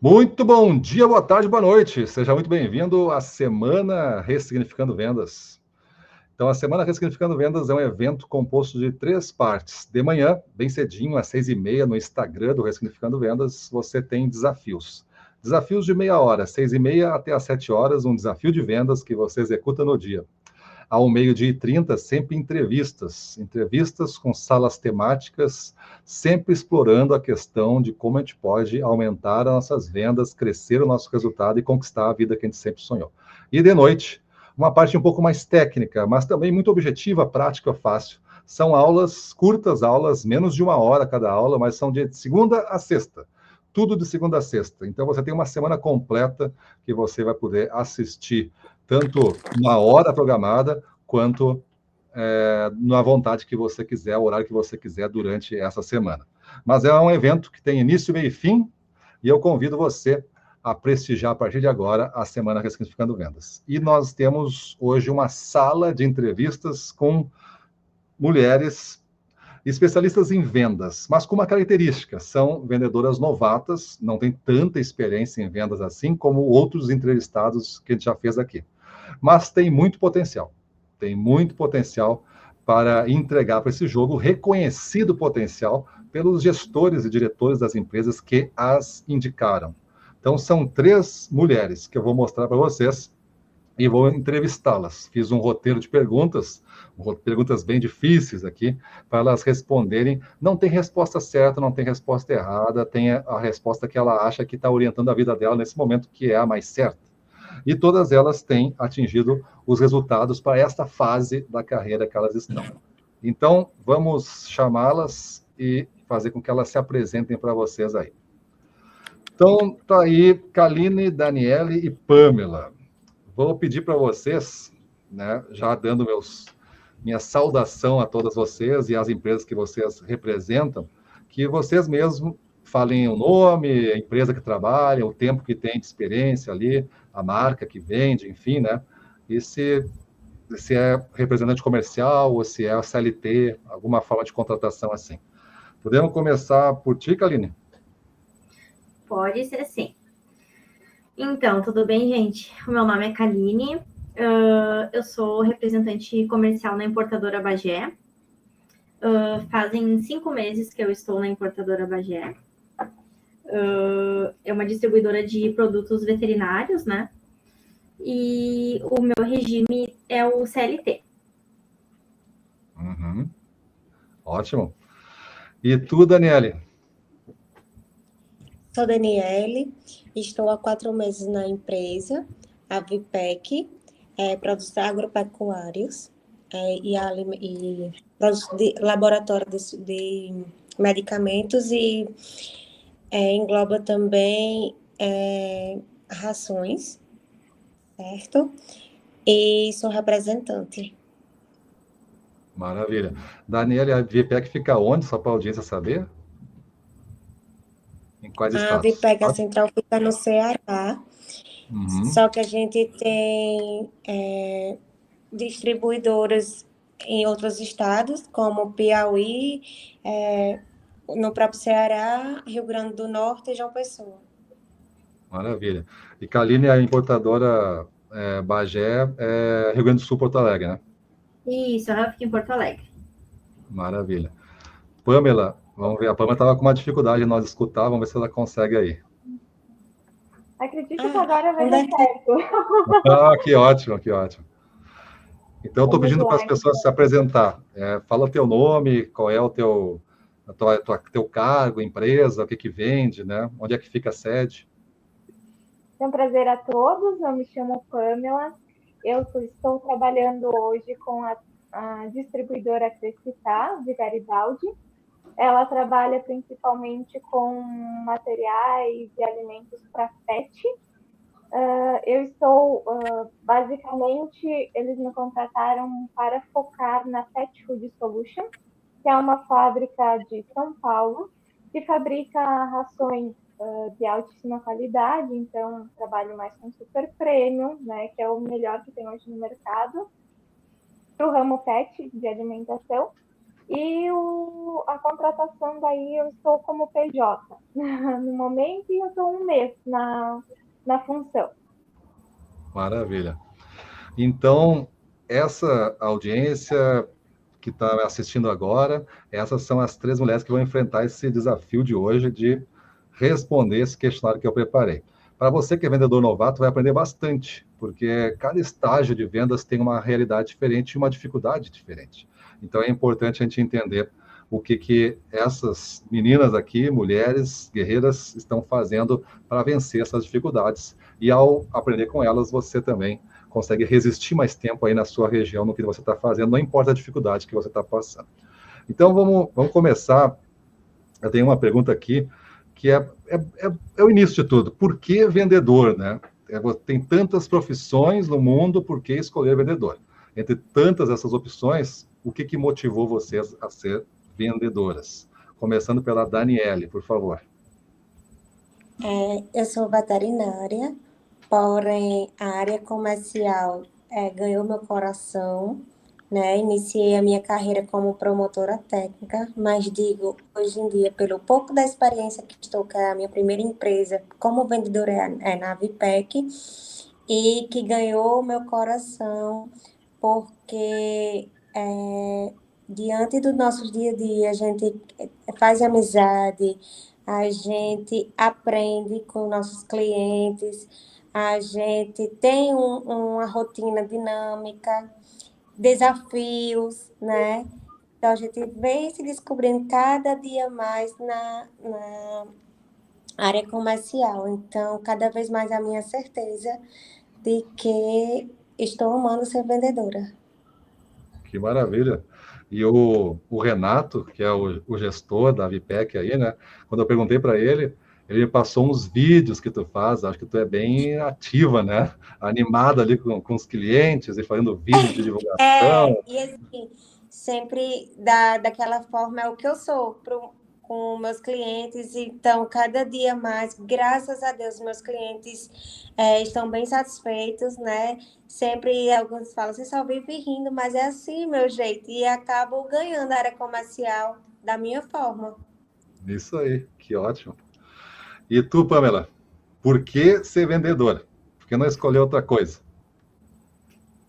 Muito bom dia, boa tarde, boa noite. Seja muito bem-vindo à Semana Ressignificando Vendas. Então, a Semana Ressignificando Vendas é um evento composto de 3 partes. De manhã, bem cedinho, às 6h30, no Instagram do Ressignificando Vendas, você tem desafios. Desafios de meia hora, 6h30 até às 7 horas, um desafio de vendas que você executa no dia. Ao meio-dia e 30, sempre entrevistas com salas temáticas, sempre explorando a questão de como a gente pode aumentar as nossas vendas, crescer o nosso resultado e conquistar a vida que a gente sempre sonhou. E de noite, uma parte um pouco mais técnica, mas também muito objetiva, prática, fácil. São aulas, curtas aulas, menos de 1 hora cada aula, mas são de segunda a sexta. Tudo de segunda a sexta. Então você tem uma semana completa que você vai poder assistir tanto na hora programada, quanto na vontade que você quiser, o horário que você quiser durante essa semana. Mas é um evento que tem início, meio e fim, e eu convido você a prestigiar a partir de agora a Semana Ressignificando Vendas. E nós temos hoje uma sala de entrevistas com mulheres especialistas em vendas, mas com uma característica: são vendedoras novatas, não têm tanta experiência em vendas assim como outros entrevistados que a gente já fez aqui, mas tem muito potencial para entregar para esse jogo, reconhecido potencial pelos gestores e diretores das empresas que as indicaram. Então, são 3 mulheres que eu vou mostrar para vocês e vou entrevistá-las. Fiz um roteiro de perguntas bem difíceis aqui, para elas responderem. Não tem resposta certa, não tem resposta errada, tem a resposta que ela acha que está orientando a vida dela nesse momento, que é a mais certa. E todas elas têm atingido os resultados para esta fase da carreira que elas estão. Então, vamos chamá-las e fazer com que elas se apresentem para vocês aí. Então, tá aí Kaline, Daniele e Pamela. Vou pedir para vocês, né, já dando minha saudação a todas vocês e às empresas que vocês representam, que vocês mesmos falem o nome, a empresa que trabalha, o tempo que tem de experiência ali, a marca que vende, enfim, né? E se é representante comercial ou se é a CLT, alguma forma de contratação assim. Podemos começar por ti, Kaline? Pode ser sim. Então, tudo bem, gente? O meu nome é Kaline, eu sou representante comercial na importadora Bagé. Fazem 5 meses que eu estou na importadora Bagé. É uma distribuidora de produtos veterinários, né? E o meu regime é o CLT. Uhum. Ótimo. E tu, Daniele? Sou Daniele, estou há 4 meses na empresa, a Vipec, produtos agropecuários e produtos de laboratório de medicamentos e engloba também rações, certo? E sou representante. Maravilha. Daniele, a Vipec fica onde, só para a audiência saber? Em quais A estados? Vipec, a central fica no Ceará, Uhum. só que a gente tem distribuidoras em outros estados, como Piauí, no próprio Ceará, Rio Grande do Norte e João Pessoa. Maravilha. E Kaline, a importadora Bagé, Rio Grande do Sul, Porto Alegre, né? Isso, eu fico em Porto Alegre. Maravilha. Pamela, vamos ver. A Pamela estava com uma dificuldade em nós escutar, vamos ver se ela consegue aí. Acredito que agora vai dar certo. Ah, que ótimo, que ótimo. Então, eu estou Vamos pedindo para lá, as pessoas se apresentar. Fala teu nome, qual é o teu cargo, empresa, o que vende, né? Onde é que fica a sede? É um prazer a todos. Eu me chamo Pamela. Eu estou trabalhando hoje com a distribuidora Crescitá, de Garibaldi. Ela trabalha principalmente com materiais e alimentos para pet. Eu estou, basicamente, eles me contrataram para focar na Pet Food Solution, que é uma fábrica de São Paulo, que fabrica rações de altíssima qualidade, então trabalho mais com super premium, né, que é o melhor que tem hoje no mercado, para o ramo pet de alimentação. E a contratação daí eu estou como PJ no momento e eu estou um mês na função. Maravilha. Então, essa audiência que está assistindo agora, essas são as 3 mulheres que vão enfrentar esse desafio de hoje de responder esse questionário que eu preparei. Para você que é vendedor novato, vai aprender bastante, porque cada estágio de vendas tem uma realidade diferente e uma dificuldade diferente. Então, é importante a gente entender o que essas meninas aqui, mulheres guerreiras, estão fazendo para vencer essas dificuldades. E ao aprender com elas, você também consegue resistir mais tempo aí na sua região, no que você está fazendo, não importa a dificuldade que você está passando. Então, vamos começar. Eu tenho uma pergunta aqui, que é o início de tudo. Por que vendedor, né? Tem tantas profissões no mundo, por que escolher vendedor? Entre tantas essas opções, o que motivou vocês a ser vendedoras? Começando pela Daniele, por favor. Eu sou veterinária, porém a área comercial ganhou meu coração, né? Iniciei a minha carreira como promotora técnica, mas digo, hoje em dia, pelo pouco da experiência que estou, que é a minha primeira empresa como vendedora é na Vipec, e que ganhou meu coração porque diante do nosso dia a dia, a gente faz amizade, a gente aprende com nossos clientes, a gente tem uma rotina dinâmica, desafios, né? Então, a gente vem se descobrindo cada dia mais na área comercial. Então, cada vez mais a minha certeza de que estou amando ser vendedora. Que maravilha. E o Renato, que é o gestor da Vipec aí, né? Quando eu perguntei para ele, ele me passou uns vídeos que tu faz, acho que tu é bem ativa, né? Animada ali com os clientes e fazendo vídeos de divulgação. E assim, sempre daquela forma é o que eu sou com meus clientes. Então, cada dia mais, graças a Deus, meus clientes estão bem satisfeitos, né? Sempre alguns falam, você só vive rindo, mas é assim meu jeito. E acabo ganhando a área comercial da minha forma. Isso aí, que ótimo. E tu, Pamela, por que ser vendedora? Por que não escolher outra coisa?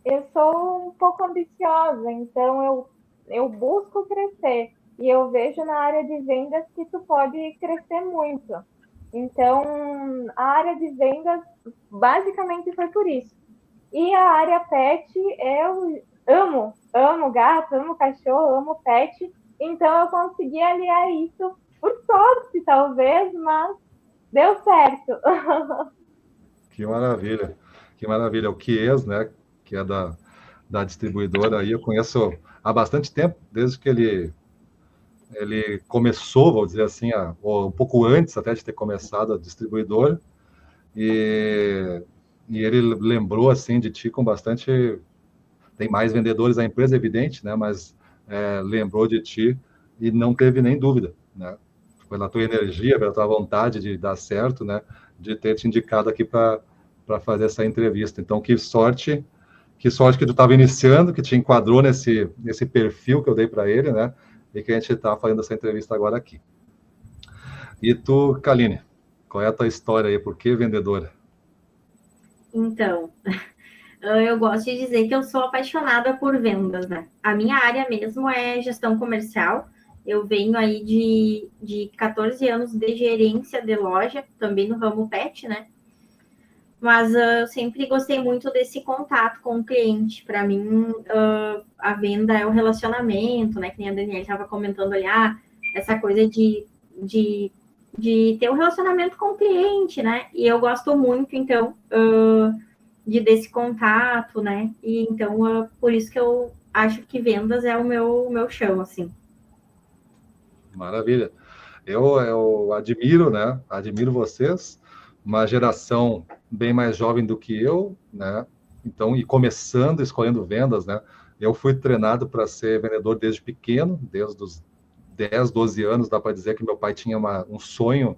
Eu sou um pouco ambiciosa, então eu busco crescer. E eu vejo na área de vendas que tu pode crescer muito. Então, a área de vendas basicamente foi por isso. E a área pet, eu amo gato, amo cachorro, amo pet. Então, eu consegui aliar isso por sorte, talvez, mas deu certo. Que maravilha, que maravilha. O Chies, né, que é da distribuidora aí, eu conheço há bastante tempo, desde que ele começou, vou dizer assim, ou um pouco antes até de ter começado a distribuidora, e ele lembrou, assim, de ti com bastante... Tem mais vendedores da empresa, evidente, né, mas lembrou de ti e não teve nem dúvida, né, pela tua energia, pela tua vontade de dar certo, né, de ter te indicado aqui para fazer essa entrevista. Então, que sorte que tu estava iniciando, que te enquadrou nesse perfil que eu dei para ele, né, e que a gente está fazendo essa entrevista agora aqui. E tu, Kaline, qual é a tua história aí? Por que vendedora? Então, eu gosto de dizer que eu sou apaixonada por vendas, né? A minha área mesmo é gestão comercial. Eu venho aí de 14 anos de gerência de loja, também no ramo pet, né? Mas eu sempre gostei muito desse contato com o cliente. Para mim, a venda é o relacionamento, né? Que nem a Daniela estava comentando ali, essa coisa de ter um relacionamento com o cliente, né? E eu gosto muito, então, desse contato, né? E então, por isso que eu acho que vendas é o meu chão, assim. Maravilha. Eu admiro, né? Admiro vocês, uma geração bem mais jovem do que eu, né? Então, e começando, escolhendo vendas, né? Eu fui treinado para ser vendedor desde pequeno, desde os 10, 12 anos, dá para dizer que meu pai tinha um sonho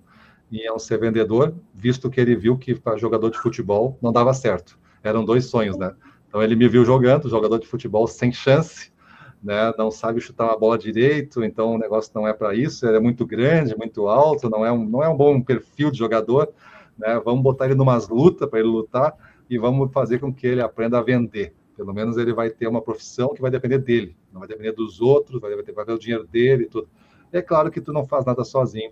em ser vendedor, visto que ele viu que para jogador de futebol não dava certo. Eram 2 sonhos, né? Então, ele me viu jogando, jogador de futebol sem chance, né? Não sabe chutar uma bola direito, então o negócio não é para isso, ele é muito grande, muito alto, não é um bom perfil de jogador, né? Vamos botar ele numas lutas para ele lutar e vamos fazer com que ele aprenda a vender. Pelo menos ele vai ter uma profissão que vai depender dele, não vai depender dos outros, vai ver o dinheiro dele e tudo. É claro que tu não faz nada sozinho,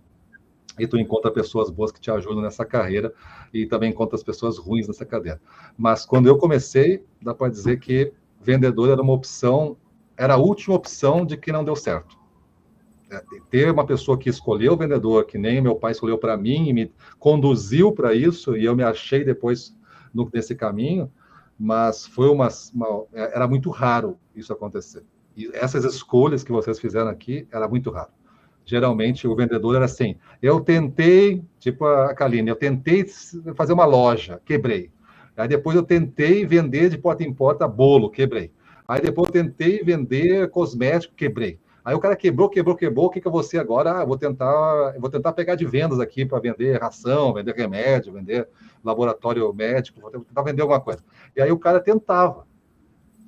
e tu encontra pessoas boas que te ajudam nessa carreira e também encontra as pessoas ruins nessa cadeira. Mas quando eu comecei, dá para dizer que vendedor era uma opção, era a última opção de que não deu certo. Ter uma pessoa que escolheu o vendedor, que nem meu pai escolheu para mim e me conduziu para isso, e eu me achei depois nesse caminho, mas foi era muito raro isso acontecer. E essas escolhas que vocês fizeram aqui, era muito raro. Geralmente o vendedor era assim, eu tentei, tipo a Kaline, eu tentei fazer uma loja, quebrei. Aí depois eu tentei vender de porta em porta bolo, quebrei. Aí depois eu tentei vender cosmético, quebrei. Aí o cara quebrou, o que eu vou ser agora? Eu vou tentar pegar de vendas aqui para vender ração, vender remédio, vender laboratório médico, vou tentar vender alguma coisa. E aí o cara tentava.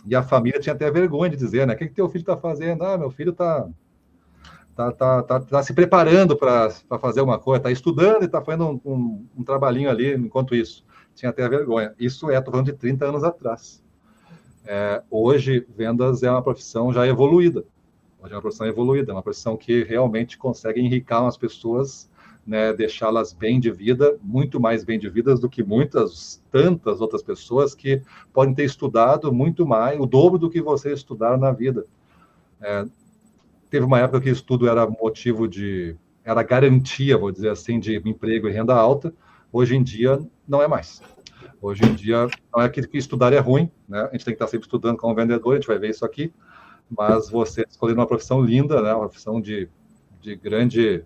E a família tinha até vergonha de dizer, né? O que teu filho está fazendo? Ah, meu filho tá se preparando para fazer uma coisa, está estudando e está fazendo um trabalhinho ali enquanto isso. Tinha até vergonha. Isso estou falando de 30 anos atrás. Hoje, vendas é uma profissão já evoluída. Hoje é uma profissão evoluída, é uma profissão que realmente consegue enriquecer as pessoas, né, deixá-las bem de vida, muito mais bem de vidas do que tantas outras pessoas que podem ter estudado muito mais, o dobro do que vocês estudaram na vida. Teve uma época que estudo era era garantia, vou dizer assim, de emprego e renda alta. Hoje em dia, não é mais. Hoje em dia, não é que estudar é ruim, né? A gente tem que estar sempre estudando como vendedor, a gente vai ver isso aqui, mas você escolher uma profissão linda, né? Uma profissão de grande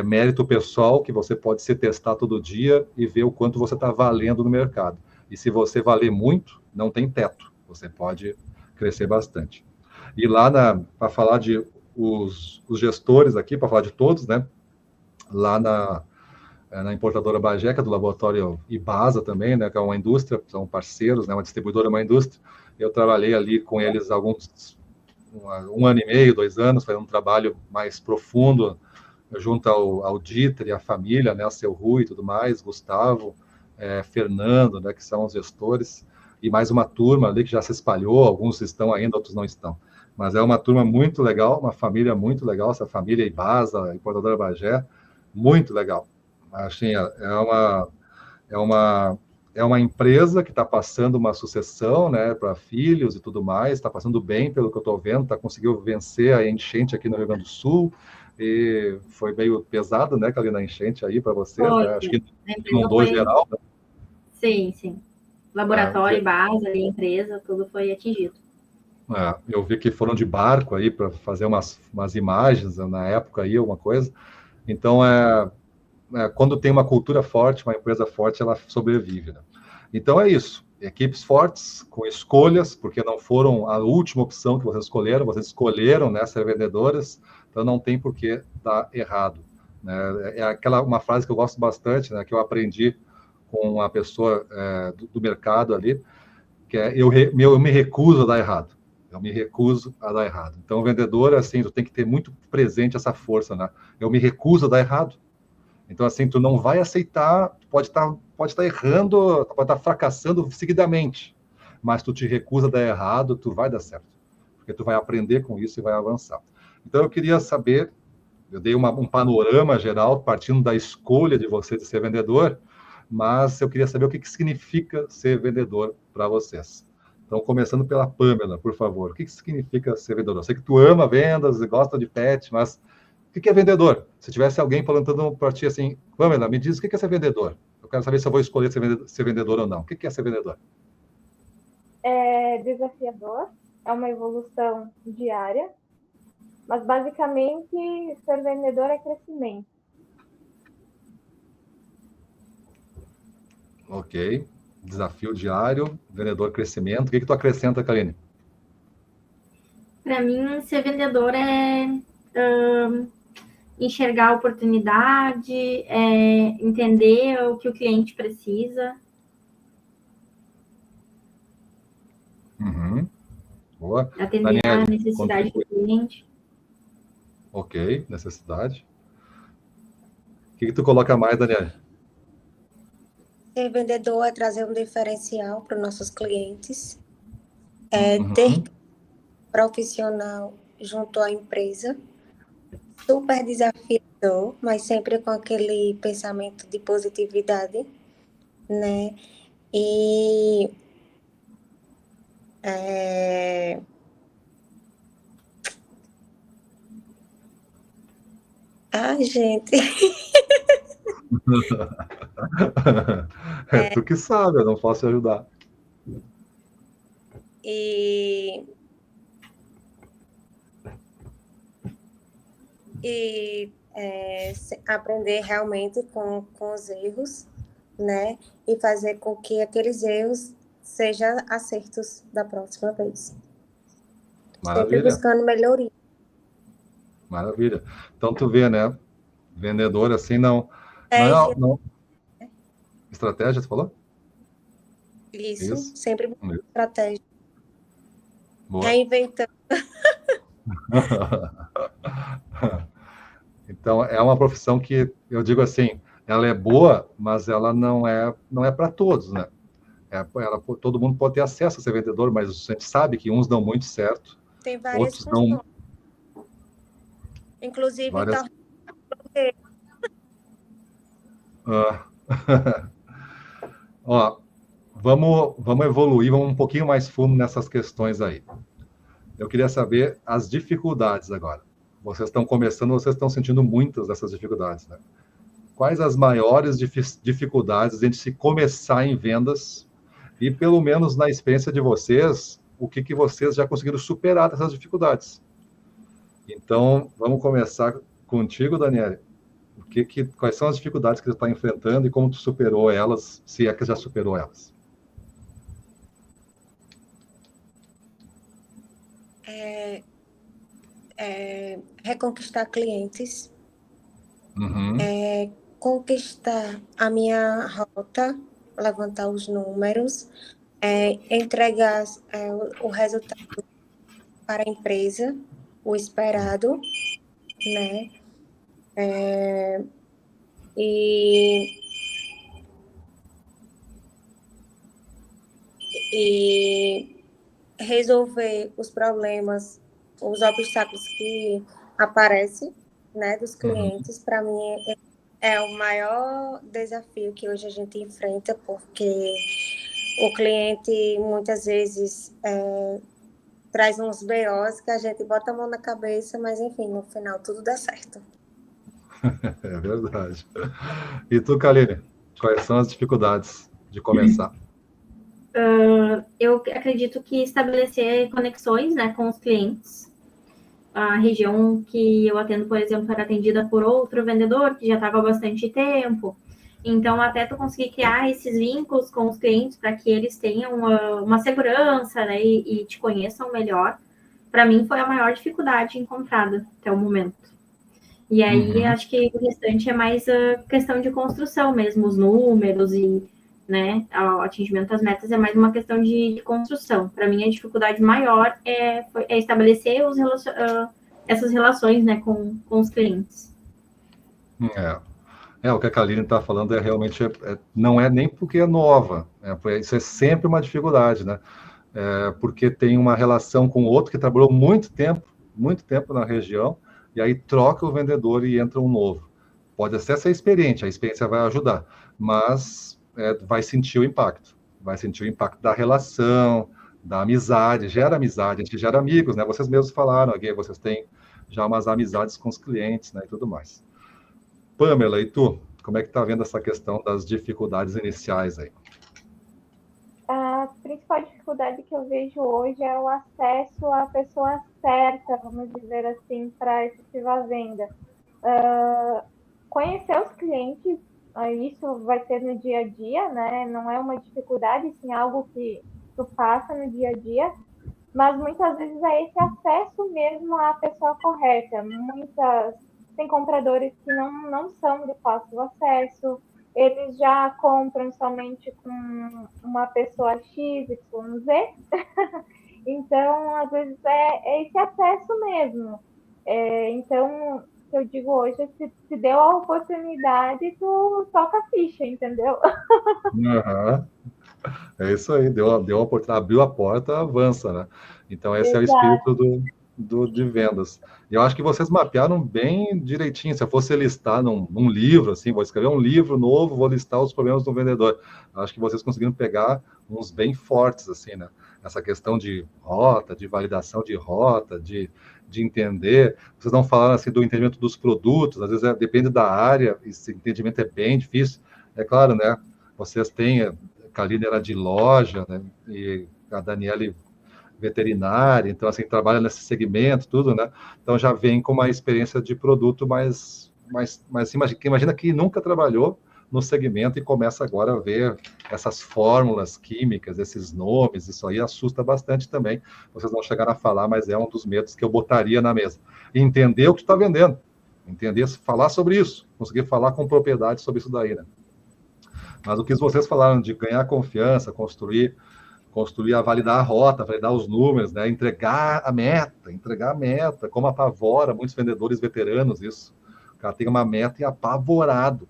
mérito pessoal, que você pode se testar todo dia e ver o quanto você está valendo no mercado. E se você valer muito, não tem teto, você pode crescer bastante. E lá, para falar de os gestores aqui, para falar de todos, né? Lá na importadora Bagé, que é do laboratório Ibasa também, né? Que é uma indústria, são parceiros, né? Uma distribuidora, uma indústria. Eu trabalhei ali com eles um ano e meio, 2 anos, fazendo um trabalho mais profundo junto ao Dieter e à família, né? O seu Rui e tudo mais, Gustavo, Fernando, né? Que são os gestores, e mais uma turma ali que já se espalhou, alguns estão ainda, outros não estão. Mas é uma turma muito legal, uma família muito legal, essa família Ibasa, importadora Bagé, muito legal. Assim, é uma empresa que está passando uma sucessão, né, para filhos e tudo mais, está passando bem, pelo que eu estou vendo, conseguiu vencer a enchente aqui no Rio Grande do Sul, e foi meio pesado, né, ali na enchente aí para vocês, né? Acho que inundou geral. Né? Sim. Laboratório, base, empresa, tudo foi atingido. Eu vi que foram de barco aí para fazer umas imagens na época aí, alguma coisa. Então, quando tem uma cultura forte, uma empresa forte, ela sobrevive. Né? Então, é isso. Equipes fortes, com escolhas, porque não foram a última opção que vocês escolheram, né, ser vendedoras, então não tem por que dar errado. Né? Uma frase que eu gosto bastante, né, que eu aprendi com uma pessoa do mercado ali, que é, eu me recuso a dar errado. Eu me recuso a dar errado. Então, o vendedor, assim, tu tem que ter muito presente essa força, né? Eu me recuso a dar errado. Então, assim, tu não vai aceitar, tu pode estar errando, pode estar fracassando seguidamente, mas tu te recusa a dar errado, tu vai dar certo. Porque tu vai aprender com isso e vai avançar. Então, eu queria saber, eu dei um panorama geral, partindo da escolha de você de ser vendedor, mas eu queria saber o que significa ser vendedor para vocês. Então, começando pela Pamela, por favor. O que significa ser vendedor? Eu sei que tu ama vendas e gosta de pet, mas o que é vendedor? Se tivesse alguém falando para ti assim, Pamela, me diz o que é ser vendedor. Eu quero saber se eu vou escolher ser vendedor ou não. O que é ser vendedor? É desafiador, é uma evolução diária, mas basicamente ser vendedor é crescimento. Ok. Desafio diário, vendedor crescimento. O que tu acrescenta, Kaline? Para mim, ser vendedor é enxergar a oportunidade, entender o que o cliente precisa. Uhum. Boa. Atender a Daniele, necessidade do cliente. ok, necessidade. O que tu coloca mais, Daniele? Ser vendedor é trazer um diferencial para os nossos clientes, Uhum. ter profissional junto à empresa, super desafiador, mas sempre com aquele pensamento de positividade, né? E gente, É tu que sabe, eu não posso te ajudar. e, aprender realmente com os erros, né? E fazer com que aqueles erros sejam acertos da próxima vez. Sempre Maravilha, buscando melhoria. maravilha. Então tu vê, né? Vendedor assim não não estratégia, você falou? Isso, Isso. sempre buscando estratégia. Boa. Reinventando. Então é uma profissão que eu digo assim, ela é boa, mas ela não é para todos, né? Todo mundo pode ter acesso a ser vendedor, mas a gente sabe que uns dão muito certo, Tem várias outros dão funções. Inclusive, várias. Ah. Ó, vamos evoluir, vamos um pouquinho mais fundo nessas questões aí. Eu queria saber as dificuldades agora. Vocês estão começando, vocês estão sentindo muitas dessas dificuldades, né? Quais as maiores dificuldades de se começar em vendas e, pelo menos na experiência de vocês, o que vocês já conseguiram superar dessas dificuldades? Então, vamos começar contigo, Daniele. Quais são as dificuldades que você está enfrentando e como tu superou elas, se é que já superou elas? Reconquistar clientes, Uhum. conquistar a minha rota, levantar os números, entregar o resultado para a empresa, o esperado, né? E, e resolver os problemas, os obstáculos que aparecem, né, dos clientes, para mim é o maior desafio que hoje a gente enfrenta, porque o cliente muitas vezes traz uns BOs que a gente bota a mão na cabeça, mas enfim, no final tudo dá certo. É verdade. E tu, Kaline, quais são as dificuldades de começar? Eu acredito que estabelecer conexões, né, com os clientes. A região que eu atendo, por exemplo, era atendida por outro vendedor que já estava há bastante tempo. Então, até tu conseguir criar esses vínculos com os clientes para que eles tenham uma segurança, né, e te conheçam melhor, para mim foi a maior dificuldade encontrada até o momento. E aí, acho que o restante é mais a questão de construção mesmo, os números e, né, o atingimento das metas é mais uma questão de construção. Para mim, a dificuldade maior é estabelecer essas relações, né, com os clientes. O que a Kaline está falando realmente não é nem porque é nova, isso é sempre uma dificuldade, né? Porque tem uma relação com outro que trabalhou muito tempo na região, e aí troca o vendedor e entra um novo. Pode até ser experiente, a experiência vai ajudar, mas vai sentir o impacto da relação, da amizade, gera amizade, a gente gera amigos, né? Vocês mesmos falaram aqui, vocês têm já umas amizades com os clientes, né, e tudo mais. Pamela, e tu? Como é que tá vendo essa questão das dificuldades iniciais aí? A principal dificuldade que eu vejo hoje é o acesso à pessoa certa, vamos dizer assim, para efetivar a venda. Conhecer os clientes, isso vai ser no dia a dia, né? Não é uma dificuldade, sim algo que tu passa no dia a dia, mas muitas vezes é esse acesso mesmo à pessoa correta. Tem compradores que não são de fácil acesso, eles já compram somente com uma pessoa X, Y, Z, Então, às vezes, é esse acesso mesmo. Então, o que eu digo hoje é se deu a oportunidade, tu toca a ficha, entendeu? Aham. É isso aí, deu a oportunidade, abriu a porta, avança, né? Então, esse é o Exato. espírito de vendas. E eu acho que vocês mapearam bem direitinho. Se eu fosse listar num livro, assim, vou escrever um livro novo, vou listar os problemas do vendedor. Acho que vocês conseguiram pegar uns bem fortes, assim, né? Essa questão de rota, de validação de rota, de entender. Vocês não falaram, assim, do entendimento dos produtos, às vezes depende da área, esse entendimento é bem difícil. É claro, né? Vocês têm a Kaline era de loja, né? E a Daniele veterinária, então assim trabalha nesse segmento, tudo, né? Então já vem com uma experiência de produto mais imagina que nunca trabalhou no segmento e começa agora a ver essas fórmulas químicas, esses nomes, isso aí assusta bastante também. Vocês não chegaram a falar, mas é um dos medos que eu botaria na mesa. Entender o que está vendendo, entender, falar sobre isso, conseguir falar com propriedade sobre isso daí, né? Mas o que vocês falaram de ganhar confiança, construir, a validar a rota, validar os números, né? Entregar a meta, como apavora muitos vendedores veteranos isso. O cara tem uma meta e apavorado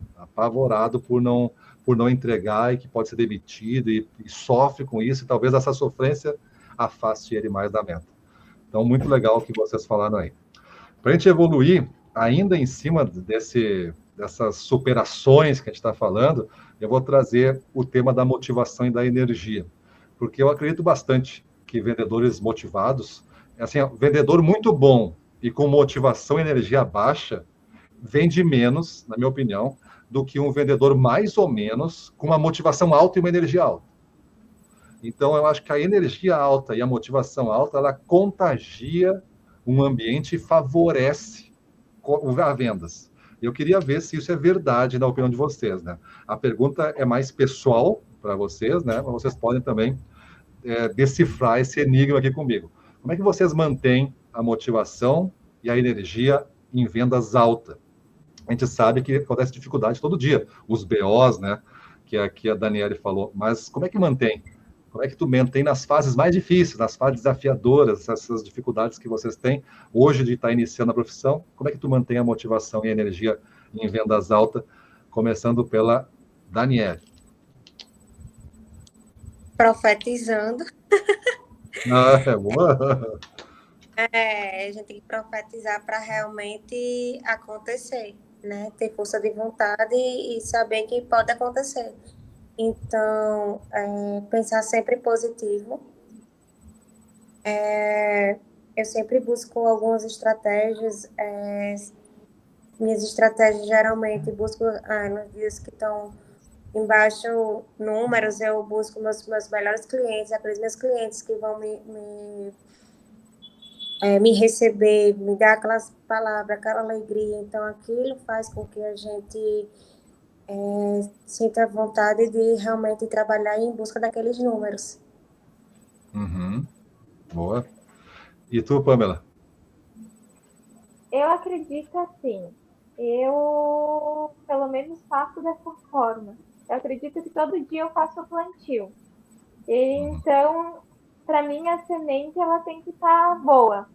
por não entregar e que pode ser demitido e sofre com isso, e talvez essa sofrência afaste ele mais da meta. Então, muito legal o que vocês falaram aí. Para a gente evoluir, ainda em cima dessas superações que a gente está falando, eu vou trazer o tema da motivação e da energia, porque eu acredito bastante que vendedores motivados, assim, vendedor muito bom e com motivação e energia baixa, vende menos, na minha opinião, do que um vendedor mais ou menos com uma motivação alta e uma energia alta. Então, eu acho que a energia alta e a motivação alta, ela contagia um ambiente e favorece a vendas. Eu queria ver se isso é verdade na opinião de vocês, né? A pergunta é mais pessoal para vocês, né? Mas vocês podem também decifrar esse enigma aqui comigo. Como é que vocês mantêm a motivação e a energia em vendas alta? A gente sabe que acontece dificuldade todo dia, os BOs, né? Que aqui a Daniele falou, mas como é que mantém? Como é que tu mantém nas fases mais difíceis, nas fases desafiadoras, essas dificuldades que vocês têm hoje de estar iniciando a profissão? Como é que tu mantém a motivação e a energia em vendas altas, começando pela Daniele? Profetizando. Ah, é boa. A gente tem que profetizar para realmente acontecer, né? Ter força de vontade e saber que pode acontecer. Então, pensar sempre positivo. Eu sempre busco algumas estratégias. Minhas estratégias geralmente busco nos dias que estão embaixo números, eu busco meus melhores clientes, aqueles meus clientes que vão me receber, me dar aquelas palavras, aquela alegria. Então, aquilo faz com que a gente sinta vontade de realmente trabalhar em busca daqueles números. Uhum. Boa. E tu, Pamela? Eu acredito assim. Eu, pelo menos, faço dessa forma. Eu acredito que todo dia eu faço o plantio. Então, para mim, a semente ela tem que estar boa.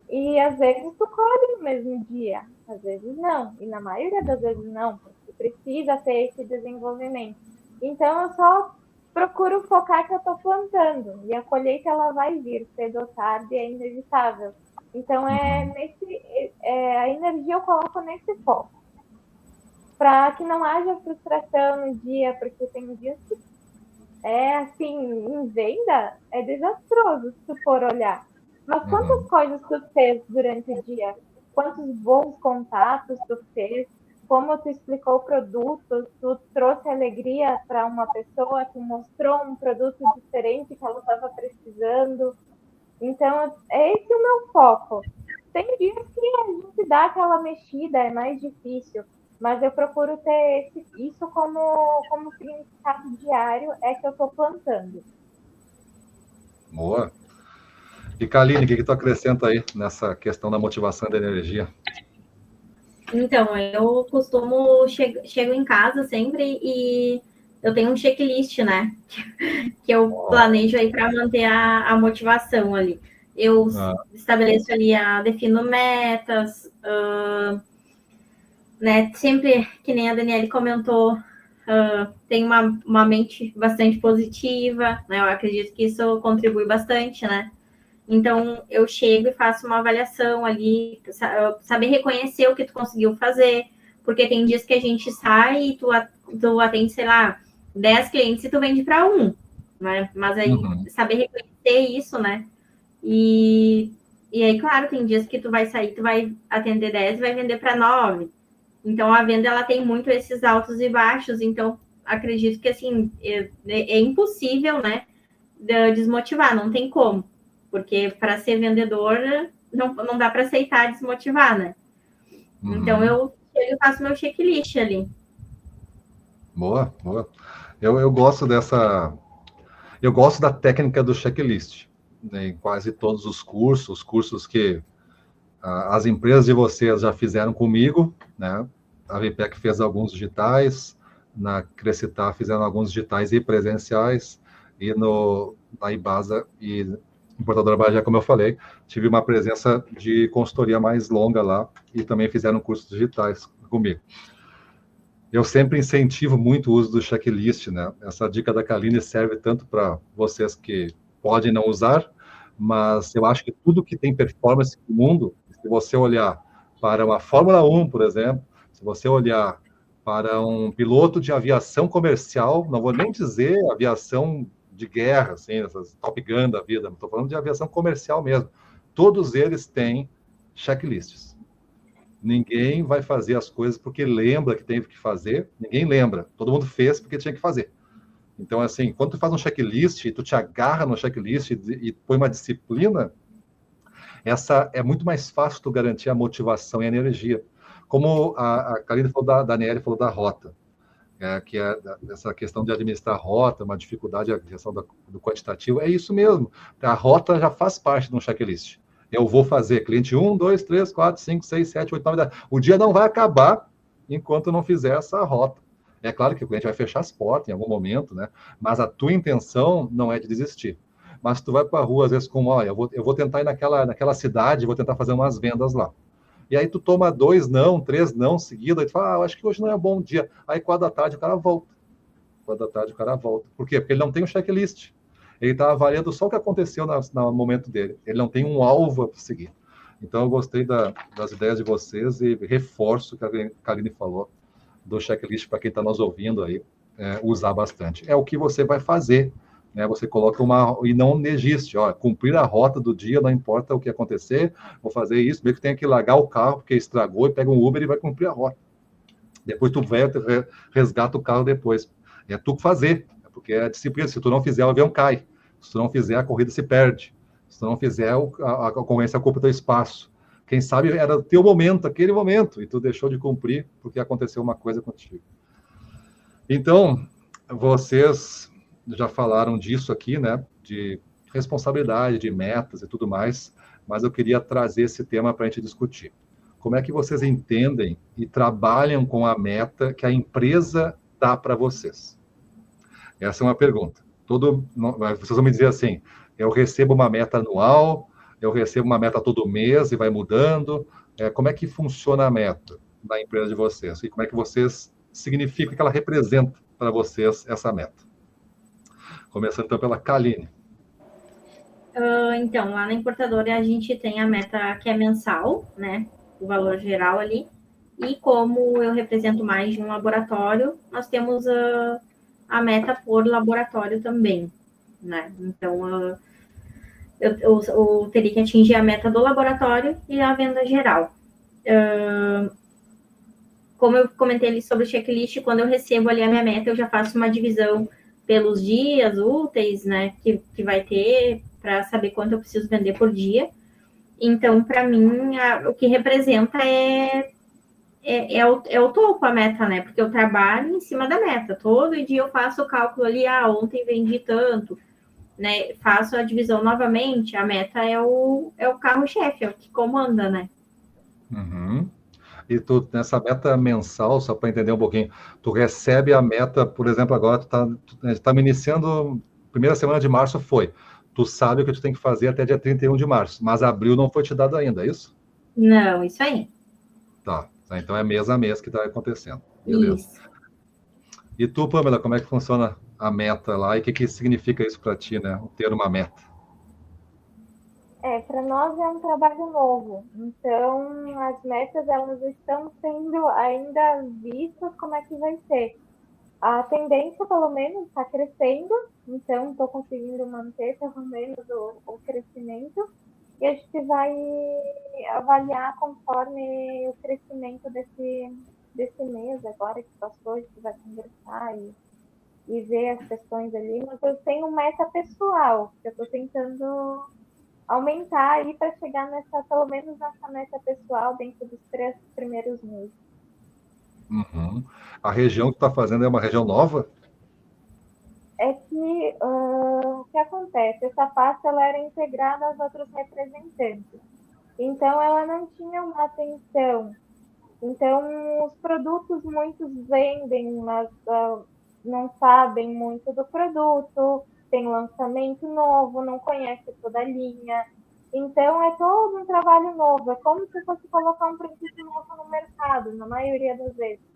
E às vezes tu colhe no mesmo dia, às vezes não. E na maioria das vezes não, porque precisa ter esse desenvolvimento. Então, eu só procuro focar que eu estou plantando. E a colheita ela vai vir, cedo ou tarde, é inevitável. Então, a energia eu coloco nesse foco. Para que não haja frustração no dia, porque tem dias que assim, em venda, é desastroso se tu for olhar. Mas quantas coisas tu fez durante o dia? Quantos bons contatos tu fez? Como tu explicou o produto? Tu trouxe alegria para uma pessoa? Tu mostrou um produto diferente que ela estava precisando? Então, é esse o meu foco. Tem dias que a gente dá aquela mexida, é mais difícil, mas eu procuro ter isso como significado diário, é que eu estou plantando. Boa. E Kaline, o que tu acrescenta aí nessa questão da motivação e da energia? Então, eu costumo chego em casa sempre e eu tenho um checklist, né? Que eu planejo aí para manter a motivação ali. Eu estabeleço ali, defino metas, né? Sempre, que nem a Daniele comentou, tem uma mente bastante positiva, né? Eu acredito que isso contribui bastante, né? Então, eu chego e faço uma avaliação ali, saber reconhecer o que tu conseguiu fazer, porque tem dias que a gente sai e tu atende, sei lá, 10 clientes e tu vende para um, né? Mas aí, saber reconhecer isso, né? E aí, claro, tem dias que tu vai sair, tu vai atender 10 e vai vender para 9. Então, a venda, ela tem muito esses altos e baixos. Então, acredito que, assim, é impossível, né, desmotivar, não tem como. Porque para ser vendedor, não dá para aceitar desmotivar, né? Então, eu faço meu checklist ali. Boa, boa. Eu gosto eu gosto da técnica do checklist, né, em quase todos os cursos que as empresas de vocês já fizeram comigo, né? A VPEC fez alguns digitais, na Crecitar fizeram alguns digitais e presenciais, e na Ibasa e Importadora Bagé, como eu falei, tive uma presença de consultoria mais longa lá, e também fizeram cursos digitais comigo. Eu sempre incentivo muito o uso do checklist, né? Essa dica da Kaline serve tanto para vocês que podem não usar, mas eu acho que tudo que tem performance no mundo, se você olhar para uma Fórmula 1, por exemplo, se você olhar para um piloto de aviação comercial, não vou nem dizer aviação de guerra, assim, essas Top Gun da vida, não estou falando de aviação comercial mesmo. Todos eles têm checklists. Ninguém vai fazer as coisas porque lembra que tem que fazer. Ninguém lembra. Todo mundo fez porque tinha que fazer. Então, assim, quando tu faz um checklist, tu te agarra no checklist e põe uma disciplina, essa é muito mais fácil tu garantir a motivação e a energia. Como a Karine falou, da Daniele falou da rota, que é essa questão de administrar a rota, uma dificuldade, a questão do quantitativo, é isso mesmo. A rota já faz parte de um checklist. Eu vou fazer cliente 1, 2, 3, 4, 5, 6, 7, 8, 9, 10. O dia não vai acabar enquanto não fizer essa rota. É claro que o cliente vai fechar as portas em algum momento, né? Mas a tua intenção não é de desistir. Mas tu vai para a rua, às vezes, com, olha, eu vou tentar ir naquela cidade, vou tentar fazer umas vendas lá. E aí tu toma 2 não, 3 não seguidos, aí tu fala, eu acho que hoje não é um bom dia. Aí 4 da tarde o cara volta. 4 da tarde o cara volta. Por quê? Porque ele não tem um checklist. Ele está avaliando só o que aconteceu no momento dele. Ele não tem um alvo para seguir. Então, eu gostei das ideias de vocês e reforço o que a Kaline falou do checklist para quem está nos ouvindo aí, usar bastante. É o que você vai fazer, né? Você coloca e não negiste, ó, cumprir a rota do dia, não importa o que acontecer, vou fazer isso, mesmo que tenha que largar o carro porque estragou, e pega um Uber e vai cumprir a rota. Depois tu resgata o carro depois. É tu fazer, porque é a disciplina. Se tu não fizer, o avião cai. Se tu não fizer, a corrida se perde. Se tu não fizer, a concorrência ocupa o teu espaço. Quem sabe era o teu momento, aquele momento, e tu deixou de cumprir porque aconteceu uma coisa contigo. Então, vocês já falaram disso aqui, né? De responsabilidade, de metas e tudo mais, mas eu queria trazer esse tema para a gente discutir. Como é que vocês entendem e trabalham com a meta que a empresa dá para vocês? Essa é uma pergunta. Vocês vão me dizer assim, eu recebo uma meta anual, eu recebo uma meta todo mês e vai mudando. Como é que funciona a meta da empresa de vocês? E como é que vocês significa que ela representa para vocês essa meta? Começando então pela Kaline. Então, lá na importadora a gente tem a meta que é mensal, né? O valor geral ali. E como eu represento mais de um laboratório, nós temos a meta por laboratório também, né? Então, eu teria que atingir a meta do laboratório e a venda geral. Como eu comentei ali sobre o checklist, quando eu recebo ali a minha meta, eu já faço uma divisão pelos dias úteis, né? Que vai ter para saber quanto eu preciso vender por dia. Então, para mim, o que representa é o topo, a meta, né? Porque eu trabalho em cima da meta. Todo dia eu faço o cálculo ali, ontem vendi tanto, né? Faço a divisão novamente, a meta é o carro-chefe, é o que comanda, né? Uhum. E tu, nessa meta mensal, só para entender um pouquinho, tu recebe a meta, por exemplo, agora tu tá me iniciando, primeira semana de março foi. Tu sabe o que tu tem que fazer até dia 31 de março, mas abril não foi te dado ainda, é isso? Não, isso aí. Tá. Então é mês a mês que está acontecendo. Beleza. Isso. E tu, Pamela, como é que funciona a meta lá e o que significa isso para ti, né? Ter uma meta? Para nós é um trabalho novo, então as metas elas estão sendo ainda vistas como é que vai ser. A tendência, pelo menos, está crescendo, então estou conseguindo manter pelo menos o crescimento e a gente vai avaliar conforme o crescimento desse mês agora que passou, a gente vai conversar e ver as questões ali, mas eu tenho meta pessoal, que eu estou tentando aumentar aí para chegar pelo menos nessa meta pessoal dentro dos 3 primeiros meses. Uhum. A região que tu está fazendo é uma região nova? É que o que acontece? Essa pasta ela era integrada aos outros representantes. Então, ela não tinha uma atenção. Então, os produtos muitos vendem, mas não sabem muito do produto, tem lançamento novo, não conhece toda a linha. Então, é todo um trabalho novo. É como se fosse colocar um produto novo no mercado, na maioria das vezes.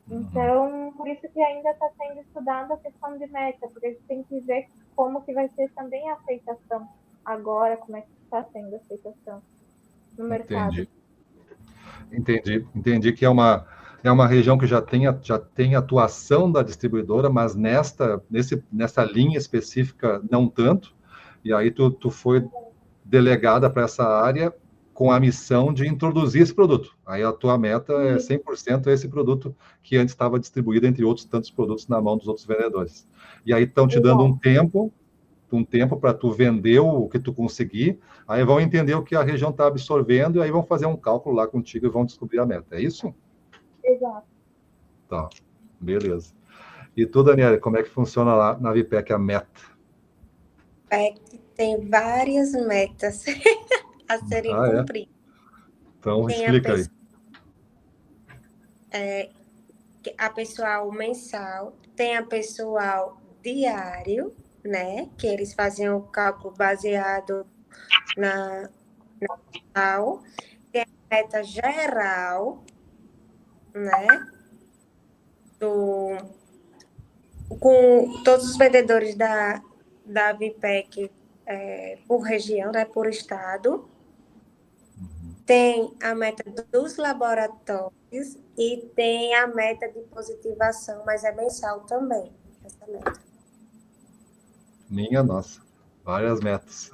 Então, por isso que ainda está sendo estudada a questão de meta, porque a gente tem que ver como que vai ser também a aceitação agora, como é que está sendo a aceitação no mercado. Entendi que é uma região que já tem atuação da distribuidora, mas nessa linha específica não tanto, e aí tu foi delegada para essa área com a missão de introduzir esse produto. Aí a tua meta é 100% esse produto que antes estava distribuído entre outros tantos produtos na mão dos outros vendedores. E aí estão te dando um tempo para tu vender o que tu conseguir, aí vão entender o que a região está absorvendo, e aí vão fazer um cálculo lá contigo e vão descobrir a meta. É isso? Exato. Tá, beleza. E tu, Daniela, como é que funciona lá na VPEC a meta? Tem várias metas a serem cumpridas. Então, Tem explica aí. A pessoal mensal, tem a pessoal diário, né? Que eles fazem o cálculo baseado na tem a meta geral, né? Com todos os vendedores da VPEC por região, né? Por estado. Tem a meta dos laboratórios e tem a meta de positivação, mas é mensal também, essa meta. Minha nossa, várias metas.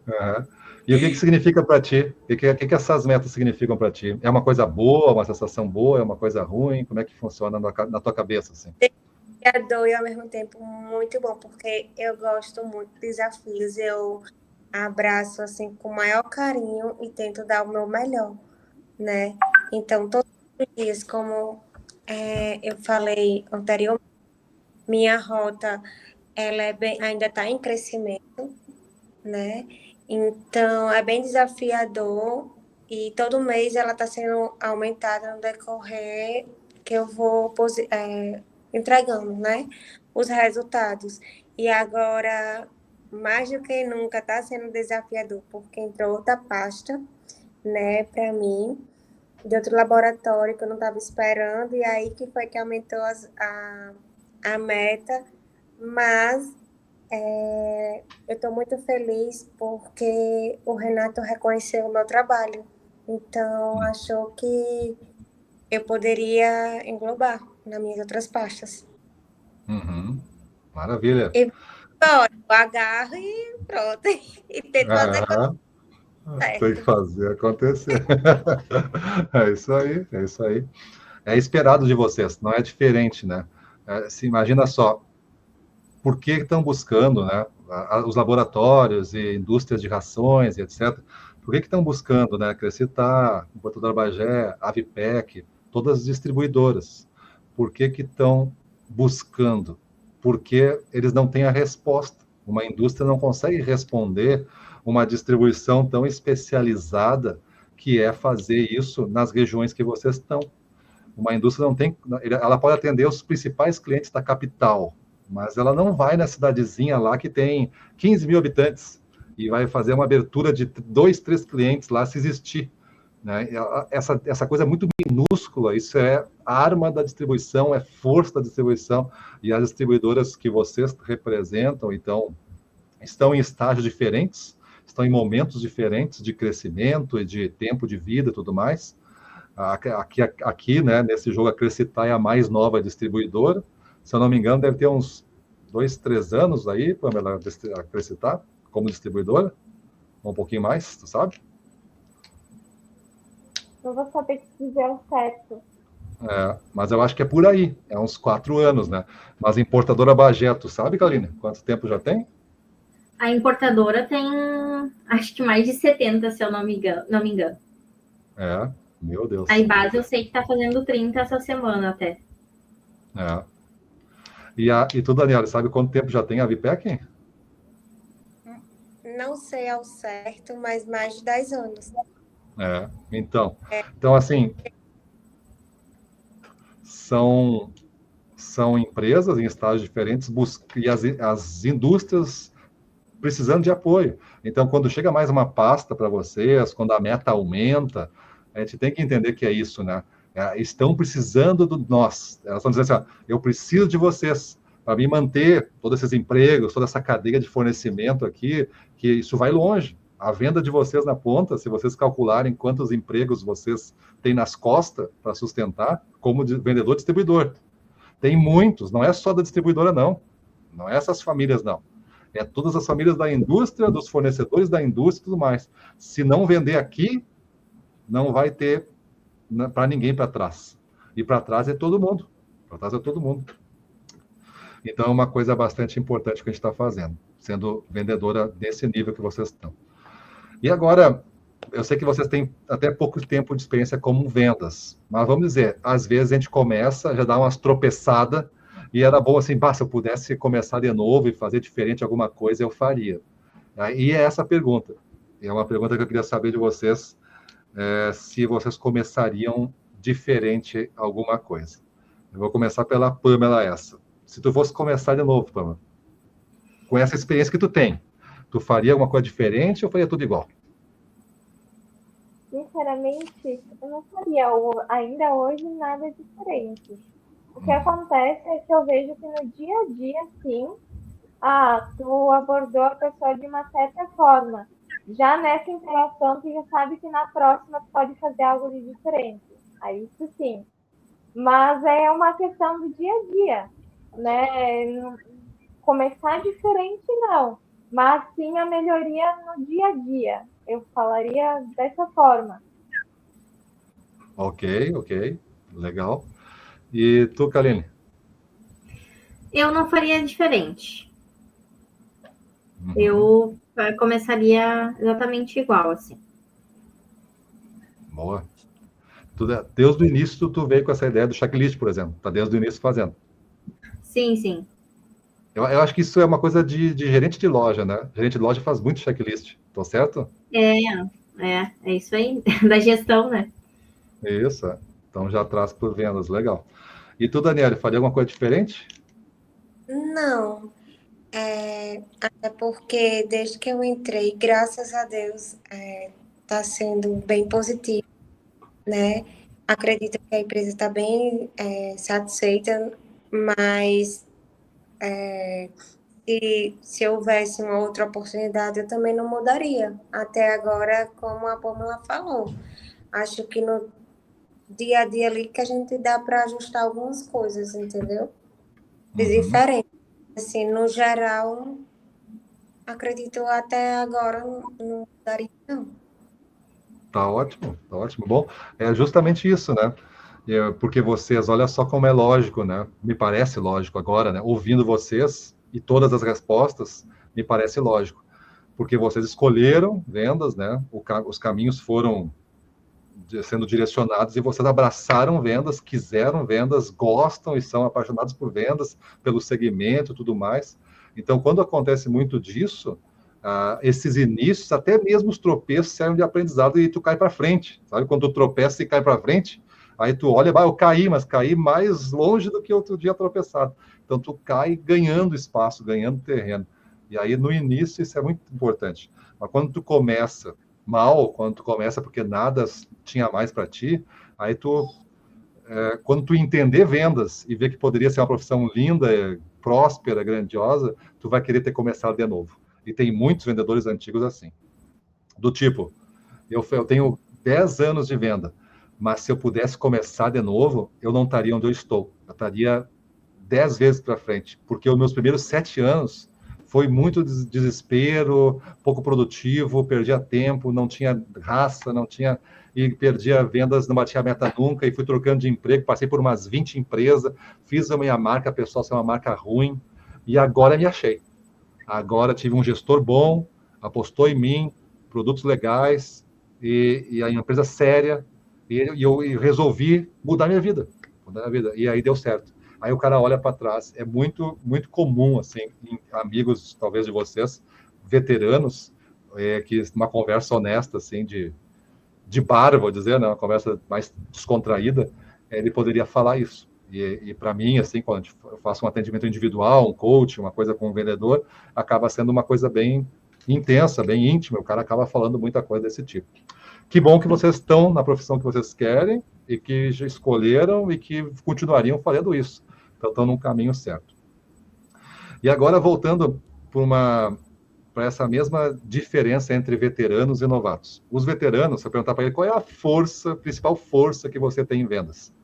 Uhum. E o que significa para ti? O que essas metas significam para ti? É uma coisa boa, uma sensação boa, é uma coisa ruim? Como é que funciona na tua cabeça, assim? Desafiador e ao mesmo tempo muito bom, porque eu gosto muito de desafios, eu abraço assim com o maior carinho e tento dar o meu melhor, né? Então, todos os dias, como eu falei anteriormente, minha rota ela ainda está em crescimento, né? Então, é bem desafiador e todo mês ela está sendo aumentada no decorrer que eu vou entregando, né? Os resultados. E agora, mais do que nunca, está sendo desafiador, porque entrou outra pasta, né, para mim, de outro laboratório que eu não estava esperando, e aí que foi que aumentou a meta, mas eu estou muito feliz porque o Renato reconheceu o meu trabalho, então achou que eu poderia englobar nas minhas outras pastas. Uhum. Maravilha. E eu agarro e pronto, e tento fazer acontecer. Tem que fazer acontecer. É isso aí, é isso aí. É esperado de vocês, não é diferente, né? Se imagina só, por que estão buscando, né? Os laboratórios e indústrias de rações e etc. Por que estão buscando, né? Crescitar, Importadora Bagé, a VPEC, todas as distribuidoras. Por que estão buscando? Porque eles não têm a resposta. Uma indústria não consegue responder uma distribuição tão especializada que é fazer isso nas regiões que vocês estão. Uma indústria não tem, ela pode atender os principais clientes da capital, mas ela não vai na cidadezinha lá que tem 15 mil habitantes e vai fazer uma abertura de 2, 3 clientes lá se existir. Né? Essa coisa é muito minúscula, isso é arma da distribuição, é força da distribuição, e as distribuidoras que vocês representam, então, estão em estágios diferentes, estão em momentos diferentes de crescimento e de tempo de vida e tudo mais. Aqui, né, nesse jogo, a Crescitar é a mais nova distribuidora. Se eu não me engano, deve ter uns 2, 3 anos aí, Pamela, a Crescitar, como distribuidora. Um pouquinho mais, tu sabe? Não vou saber dizer o certo. Mas eu acho que é por aí. É uns 4 anos, né? Mas a importadora Bagé, tu sabe, Kaline? Quanto tempo já tem? A importadora tem, acho que mais de 70, se eu não me engano. Meu Deus. A Ibase eu sei que está fazendo 30 essa semana até. E tu, Daniela, sabe quanto tempo já tem a Vipec? Não sei ao certo, mas mais de 10 anos. Então, assim, são empresas em estágios diferentes e as indústrias precisando de apoio. Então, quando chega mais uma pasta para vocês, quando a meta aumenta, a gente tem que entender que é isso, né? Estão precisando de nós. Elas estão dizendo assim, eu preciso de vocês para me manter todos esses empregos, toda essa cadeia de fornecimento aqui, que isso vai longe. A venda de vocês na ponta, se vocês calcularem quantos empregos vocês têm nas costas para sustentar, como vendedor distribuidor. Tem muitos, não é só da distribuidora, não. Não é essas famílias, não. É todas as famílias da indústria, dos fornecedores da indústria e tudo mais. Se não vender aqui, não vai ter para ninguém para trás. E para trás é todo mundo. Para trás é todo mundo. Então, é uma coisa bastante importante que a gente está fazendo, sendo vendedora desse nível que vocês estão. E agora, eu sei que vocês têm até pouco tempo de experiência como vendas, mas vamos dizer, às vezes a gente começa, já dá umas tropeçadas, e era bom assim, se eu pudesse começar de novo e fazer diferente alguma coisa, eu faria. E é essa a pergunta. É uma pergunta que eu queria saber de vocês, se vocês começariam diferente alguma coisa. Eu vou começar pela Pamela essa. Se tu fosse começar de novo, Pamela, com essa experiência que tu tem, tu faria alguma coisa diferente ou faria tudo igual? Sinceramente, eu não faria ainda hoje nada diferente. O que acontece é que eu vejo que no dia a dia, sim, tu abordou a pessoa de uma certa forma. Já nessa interação, tu já sabe que na próxima tu pode fazer algo de diferente. Aí isso sim. Mas é uma questão do dia a dia, né? Começar diferente, não. Mas sim a melhoria no dia a dia. Eu falaria dessa forma. Ok. Legal. E tu, Kaline? Eu não faria diferente. Eu começaria exatamente igual, assim. Boa. Desde o início, tu veio com essa ideia do checklist, por exemplo. Tá desde o início fazendo. Sim. Eu acho que isso é uma coisa de gerente de loja, né? Gerente de loja faz muito checklist. Tô certo? É isso aí. Da gestão, né? Isso. Então já traz por vendas. Legal. E tu, Daniela, faria alguma coisa diferente? Não. Até porque desde que eu entrei, graças a Deus, está sendo bem positivo, né? Acredito que a empresa está bem satisfeita, mas se houvesse uma outra oportunidade, eu também não mudaria. Até agora, como a Pamela falou, acho que no dia a dia ali que a gente dá para ajustar algumas coisas, entendeu? Diferente. Assim, no geral, acredito até agora não mudaria, não. Tá ótimo. Bom, é justamente isso, né? Porque vocês, olha só como é lógico, né? Me parece lógico agora, né? Ouvindo vocês e todas as respostas, me parece lógico. Porque vocês escolheram vendas, né? Os caminhos foram sendo direcionados e vocês abraçaram vendas, quiseram vendas, gostam e são apaixonados por vendas, pelo segmento e tudo mais. Então, quando acontece muito disso, esses inícios, até mesmo os tropeços servem de aprendizado e tu cai para frente, sabe? Quando tu tropeça e cai para frente, aí tu olha, eu caí, mas caí mais longe do que outro dia tropeçado. Então tu cai ganhando espaço, ganhando terreno. E aí no início isso é muito importante. Mas quando tu começa mal, quando tu começa porque nada tinha mais para ti, aí quando tu entender vendas e ver que poderia ser uma profissão linda, próspera, grandiosa, tu vai querer ter começado de novo. E tem muitos vendedores antigos assim. Do tipo, eu tenho 10 anos de venda, mas se eu pudesse começar de novo, eu não estaria onde eu estou. Eu estaria 10 vezes para frente, porque os meus primeiros 7 anos foi muito desespero, pouco produtivo, perdia tempo, não tinha raça, e perdia vendas, não batia a meta nunca, e fui trocando de emprego, passei por umas 20 empresas, fiz a minha marca pessoal ser uma marca ruim, e agora me achei. Agora tive um gestor bom, apostou em mim, produtos legais, e a empresa séria, e eu resolvi mudar minha vida. E aí deu certo. Aí o cara olha para trás. É muito, muito comum, assim, em amigos, talvez, de vocês, veteranos, que uma conversa honesta, assim, de bar, vou dizer, né, uma conversa mais descontraída, ele poderia falar isso. E para mim, assim, quando eu faço um atendimento individual, um coach, uma coisa com um vendedor, acaba sendo uma coisa bem intensa, bem íntima, o cara acaba falando muita coisa desse tipo. Que bom que vocês estão na profissão que vocês querem e que já escolheram e que continuariam fazendo isso. Então, estão num caminho certo. E agora, voltando para essa mesma diferença entre veteranos e novatos. Os veteranos, se eu perguntar para ele qual é a principal força que você tem em vendas,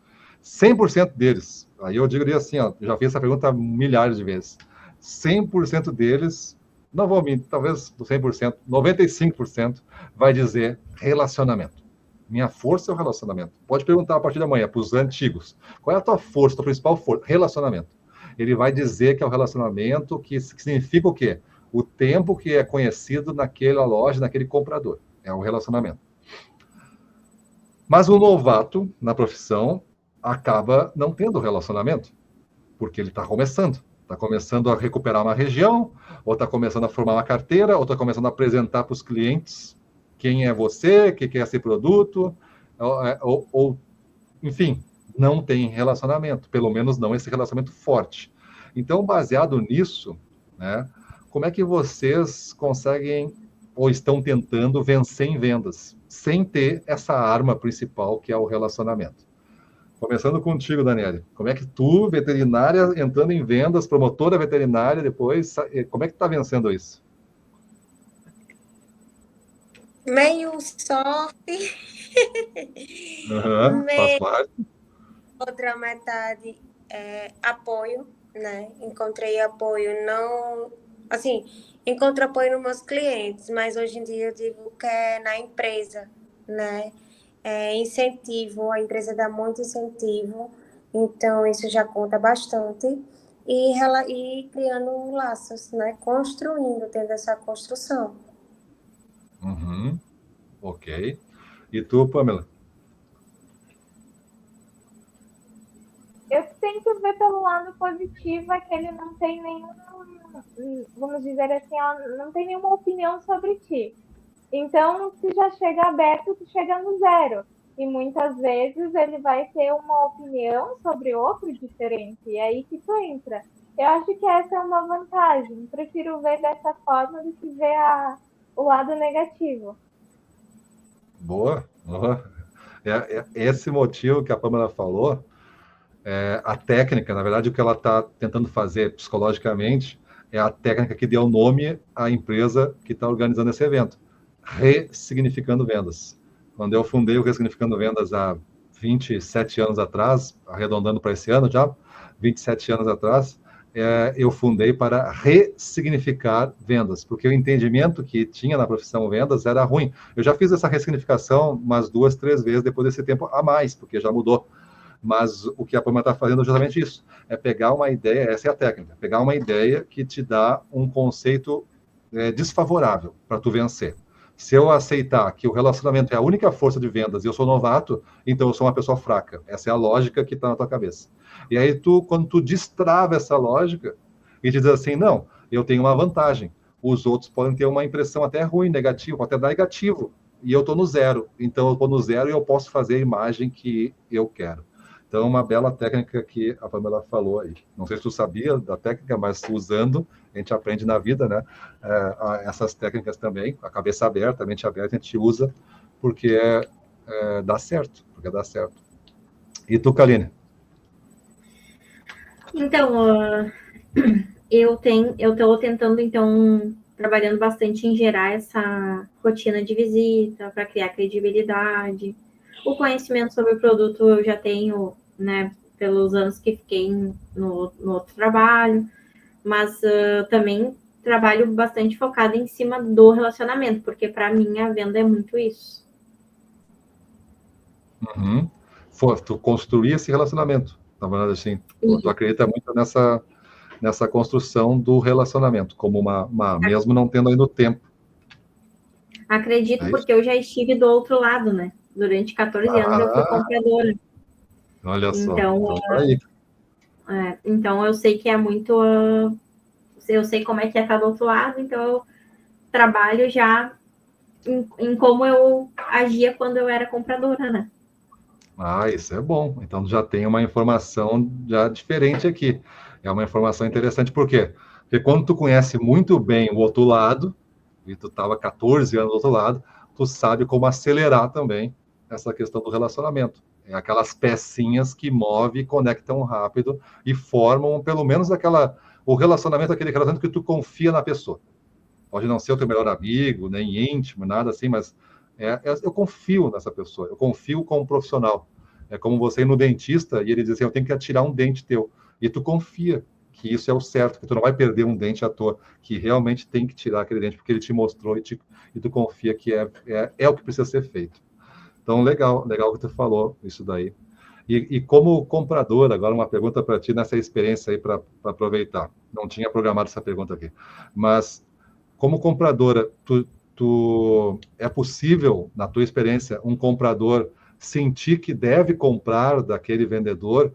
100% deles, aí eu diria assim, já fiz essa pergunta milhares de vezes, 100% deles, não vou mentir, talvez do 100%, 95% vai dizer relacionamento. Minha força é o relacionamento. Pode perguntar a partir da manhã para os antigos, qual é a tua força, a tua principal força? Relacionamento. Ele vai dizer que é o relacionamento, que significa o quê? O tempo que é conhecido naquela loja, naquele comprador. É o relacionamento. Mas o novato na profissão acaba não tendo relacionamento, porque ele está começando. Está começando a recuperar uma região, ou está começando a formar uma carteira, ou está começando a apresentar para os clientes quem é você, o que é esse produto, enfim, não tem relacionamento, pelo menos não esse relacionamento forte. Então, baseado nisso, né, como é que vocês conseguem ou estão tentando vencer em vendas, sem ter essa arma principal que é o relacionamento? Começando contigo, Daniele. Como é que tu, veterinária, entrando em vendas, promotora veterinária, depois, como é que tu está vencendo isso? Meio sorte, Faz parte. outra metade apoio, né? Encontrei apoio, não... Assim, encontro apoio nos meus clientes, mas hoje em dia eu digo que é na empresa, né? Incentivo, a empresa dá muito incentivo, então isso já conta bastante. E criando laços, né? Construindo, tendo essa construção. Ok. E tu, Pamela? Eu tento ver pelo lado positivo, é que ele não tem vamos dizer assim, não tem nenhuma opinião sobre ti. Então, se já chega aberto, tu chega no zero. E muitas vezes ele vai ter uma opinião sobre outro diferente. E é aí que tu entra. Eu acho que essa é uma vantagem. Prefiro ver dessa forma do que ver o lado negativo. Boa. Esse motivo que a Pamela falou, a técnica, na verdade, o que ela está tentando fazer psicologicamente é a técnica que deu nome à empresa que está organizando esse evento, Ressignificando Vendas. Quando eu fundei o Ressignificando Vendas há 27 anos atrás, arredondando para esse ano já, 27 anos atrás, eu fundei para ressignificar vendas, porque o entendimento que tinha na profissão vendas era ruim. Eu já fiz essa ressignificação umas 2, 3 vezes depois desse tempo a mais, porque já mudou. Mas o que a Pamela está fazendo é justamente isso, é pegar uma ideia, essa é a técnica, pegar uma ideia que te dá um conceito desfavorável para tu vencer. Se eu aceitar que o relacionamento é a única força de vendas e eu sou novato, então eu sou uma pessoa fraca. Essa é a lógica que está na tua cabeça. E aí, quando tu destrava essa lógica e diz assim, não, eu tenho uma vantagem, os outros podem ter uma impressão até ruim, negativa, pode até dar negativo, e eu estou no zero. Então, eu estou no zero e eu posso fazer a imagem que eu quero. Então, uma bela técnica que a Pamela falou aí. Não sei se tu sabia da técnica, mas usando, a gente aprende na vida, né? Essas técnicas também, a cabeça aberta, a mente aberta, a gente usa porque dá certo, E tu, Kaline? Então, eu estou tentando, então, trabalhando bastante em gerar essa rotina de visita para criar credibilidade. O conhecimento sobre o produto eu já tenho, né, pelos anos que fiquei no outro trabalho, mas também trabalho bastante focado em cima do relacionamento, porque para mim a venda é muito isso. Uhum. Tu construir esse relacionamento, na verdade, assim, tu acredita muito nessa construção do relacionamento, como mesmo não tendo ainda o tempo. Acredito, porque eu já estive do outro lado, né? Durante 14 anos eu fui compradora. Olha só. Então, tá aí. Então eu sei que é muito. Eu sei como é que é estar do outro lado, então eu trabalho já em como eu agia quando eu era compradora, né? Isso é bom. Então já tem uma informação já diferente aqui. É uma informação interessante, por quê? Porque quando tu conhece muito bem o outro lado, e tu estava 14 anos do outro lado, tu sabe como acelerar também essa questão do relacionamento. É aquelas pecinhas que movem e conectam rápido e formam, pelo menos, aquele relacionamento que tu confia na pessoa. Pode não ser o teu melhor amigo, nem íntimo, nada assim, mas eu confio nessa pessoa, eu confio como profissional. É como você ir no dentista e ele diz assim, eu tenho que tirar um dente teu. E tu confia que isso é o certo, que tu não vai perder um dente à toa, que realmente tem que tirar aquele dente, porque ele te mostrou e tu confia que é o que precisa ser feito. Então, legal que tu falou isso daí. E como comprador, agora uma pergunta para ti nessa experiência aí, para aproveitar. Não tinha programado essa pergunta aqui. Mas, como compradora, é possível, na tua experiência, um comprador sentir que deve comprar daquele vendedor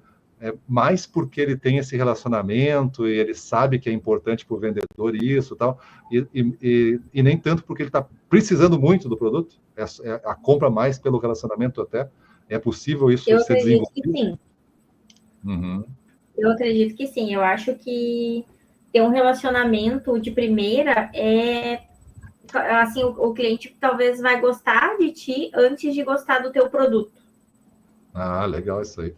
mais porque ele tem esse relacionamento e ele sabe que é importante para o vendedor isso tal, e nem tanto porque ele está precisando muito do produto? A compra mais pelo relacionamento até? É possível isso ser desenvolvido? Eu acredito que sim. Uhum. Eu acredito que sim. Eu acho que ter um relacionamento de primeira assim, o cliente talvez vai gostar de ti antes de gostar do teu produto. Legal isso aí.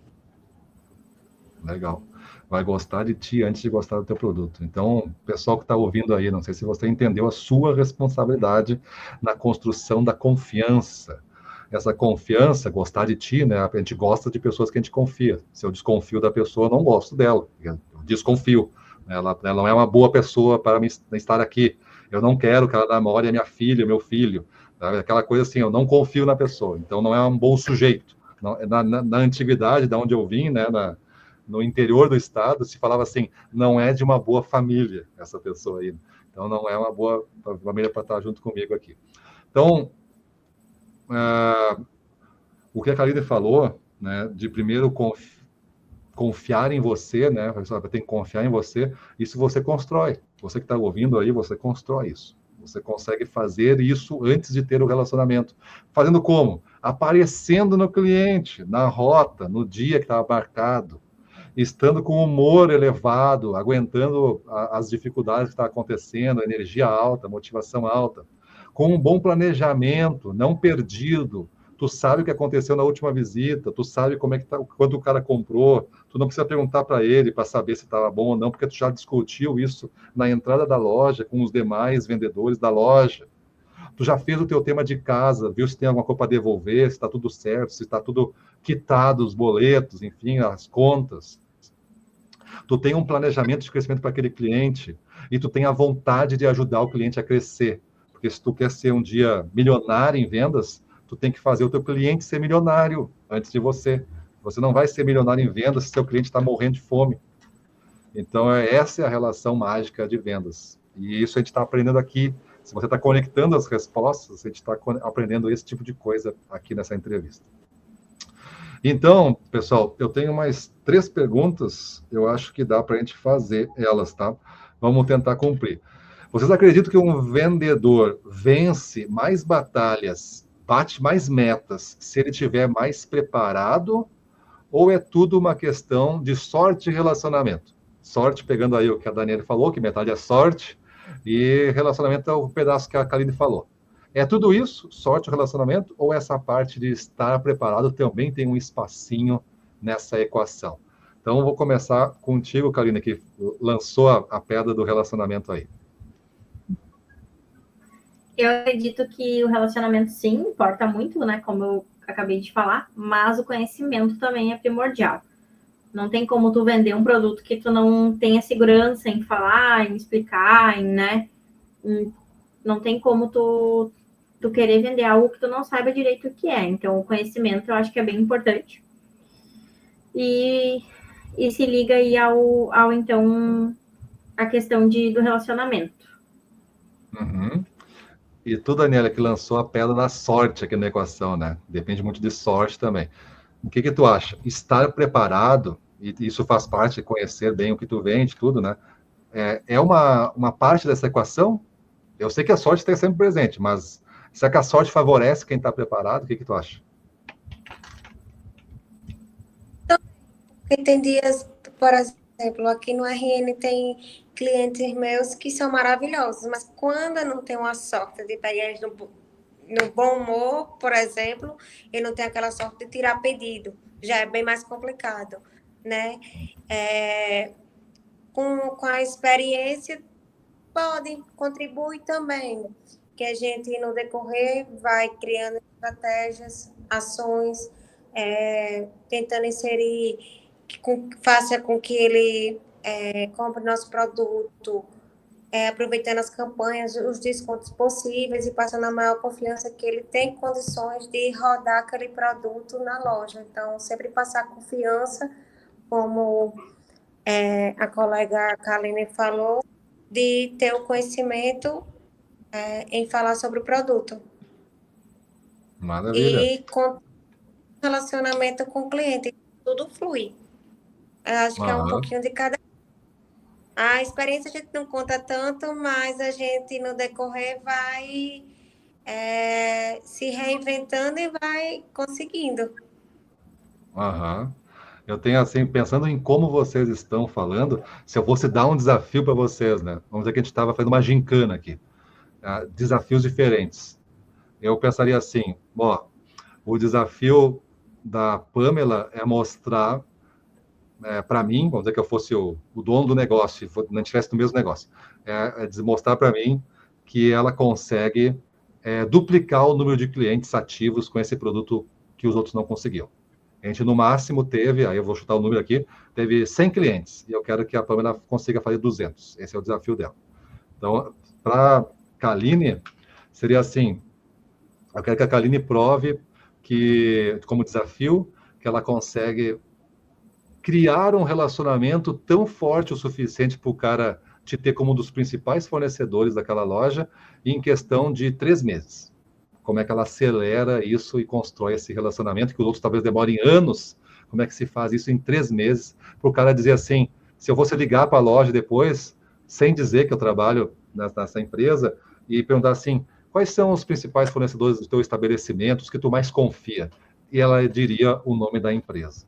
Legal. Vai gostar de ti antes de gostar do teu produto. Então, pessoal que está ouvindo aí, não sei se você entendeu a sua responsabilidade na construção da confiança. Essa confiança, gostar de ti, né? A gente gosta de pessoas que a gente confia. Se eu desconfio da pessoa, eu não gosto dela. Eu desconfio. Ela não é uma boa pessoa para estar aqui. Eu não quero que ela namore a minha filha, meu filho. Aquela coisa assim, eu não confio na pessoa. Então, não é um bom sujeito. Na antiguidade, da onde eu vim, né? No interior do estado, se falava assim, não é de uma boa família essa pessoa aí. Então, não é uma boa família para estar junto comigo aqui. Então, o que a Kaline falou, né, de primeiro confiar em você, né, tem que confiar em você, isso você constrói. Você que está ouvindo aí, você constrói isso. Você consegue fazer isso antes de ter o relacionamento. Fazendo como? Aparecendo no cliente, na rota, no dia que estava marcado, estando com humor elevado, aguentando as dificuldades que estão acontecendo, energia alta, motivação alta, com um bom planejamento, não perdido. Tu sabe o que aconteceu na última visita, tu sabe como é que tá, quanto o cara comprou, tu não precisa perguntar para ele para saber se estava bom ou não, porque tu já discutiu isso na entrada da loja com os demais vendedores da loja. Tu já fez o teu tema de casa, viu se tem alguma coisa para devolver, se está tudo certo, se está tudo quitado, os boletos, enfim, as contas. Tu tem um planejamento de crescimento para aquele cliente e tu tem a vontade de ajudar o cliente a crescer. Porque se tu quer ser um dia milionário em vendas, tu tem que fazer o teu cliente ser milionário antes de você. Você não vai ser milionário em vendas se seu cliente está morrendo de fome. Então, essa é a relação mágica de vendas. E isso a gente está aprendendo aqui. Se você está conectando as respostas, a gente está aprendendo esse tipo de coisa aqui nessa entrevista. Então, pessoal, eu tenho mais 3 perguntas. Eu acho que dá para a gente fazer elas, tá? Vamos tentar cumprir. Vocês acreditam que um vendedor vence mais batalhas, bate mais metas, se ele tiver mais preparado? Ou é tudo uma questão de sorte e relacionamento? Sorte, pegando aí o que a Daniela falou, que metade é sorte, e relacionamento é o pedaço que a Kaline falou. É tudo isso, sorte e relacionamento, ou essa parte de estar preparado também tem um espacinho nessa equação? Então, vou começar contigo, Kaline, que lançou a pedra do relacionamento aí. Eu acredito que o relacionamento, sim, importa muito, né? Como eu acabei de falar, mas o conhecimento também é primordial. Não tem como tu vender um produto que tu não tenha segurança em falar, em explicar, né? Não tem como tu querer vender algo que tu não saiba direito o que é. Então, o conhecimento eu acho que é bem importante. E se liga aí ao então, a questão do relacionamento. Uhum. E tu, Daniela, que lançou a pedra da sorte aqui na equação, né? Depende muito de sorte também. O que tu acha? Estar preparado, e isso faz parte de conhecer bem o que tu vende, tudo, né? É uma parte dessa equação? Eu sei que a sorte está sempre presente, mas será que a sorte favorece quem está preparado? O que tu acha? Porque tem dias, por exemplo, aqui no RN tem clientes meus que são maravilhosos, mas quando eu não tenho a sorte de pegar eles no bom humor, por exemplo, eu não tenho aquela sorte de tirar pedido, já é bem mais complicado, né? Com a experiência, pode contribuir também, que a gente, no decorrer, vai criando estratégias, ações, tentando inserir, faça com que ele compre nosso produto, aproveitando as campanhas, os descontos possíveis e passando a maior confiança que ele tem condições de rodar aquele produto na loja. Então, sempre passar confiança, como a colega Kaline falou, de ter o conhecimento em falar sobre o produto. Maravilha. E com relacionamento com o cliente, tudo flui. Eu acho que é um pouquinho de cada. A experiência a gente não conta tanto, mas a gente, no decorrer, vai se reinventando e vai conseguindo. Aham. Eu tenho assim, pensando em como vocês estão falando, se eu fosse dar um desafio para vocês, né? Vamos dizer que a gente estava fazendo uma gincana aqui, desafios diferentes. Eu pensaria assim, ó, o desafio da Pamela é mostrar para mim, vamos dizer que eu fosse o dono do negócio, não estivesse no mesmo negócio, mostrar para mim que ela consegue duplicar o número de clientes ativos com esse produto que os outros não conseguiam. A gente, no máximo, teve, aí eu vou chutar o número aqui, teve 100 clientes, e eu quero que a Pamela consiga fazer 200. Esse é o desafio dela. Então, para a Kaline, seria assim, eu quero que a Kaline prove que, como desafio, que ela consegue criar um relacionamento tão forte o suficiente para o cara te ter como um dos principais fornecedores daquela loja em questão de 3 meses. Como é que ela acelera isso e constrói esse relacionamento, que os outros talvez demorem anos. Como é que se faz isso em 3 meses? Para o cara dizer assim, se eu fosse ligar para a loja depois, sem dizer que eu trabalho nessa empresa, e perguntar assim, quais são os principais fornecedores do teu estabelecimento, os que tu mais confia? E ela diria o nome da empresa.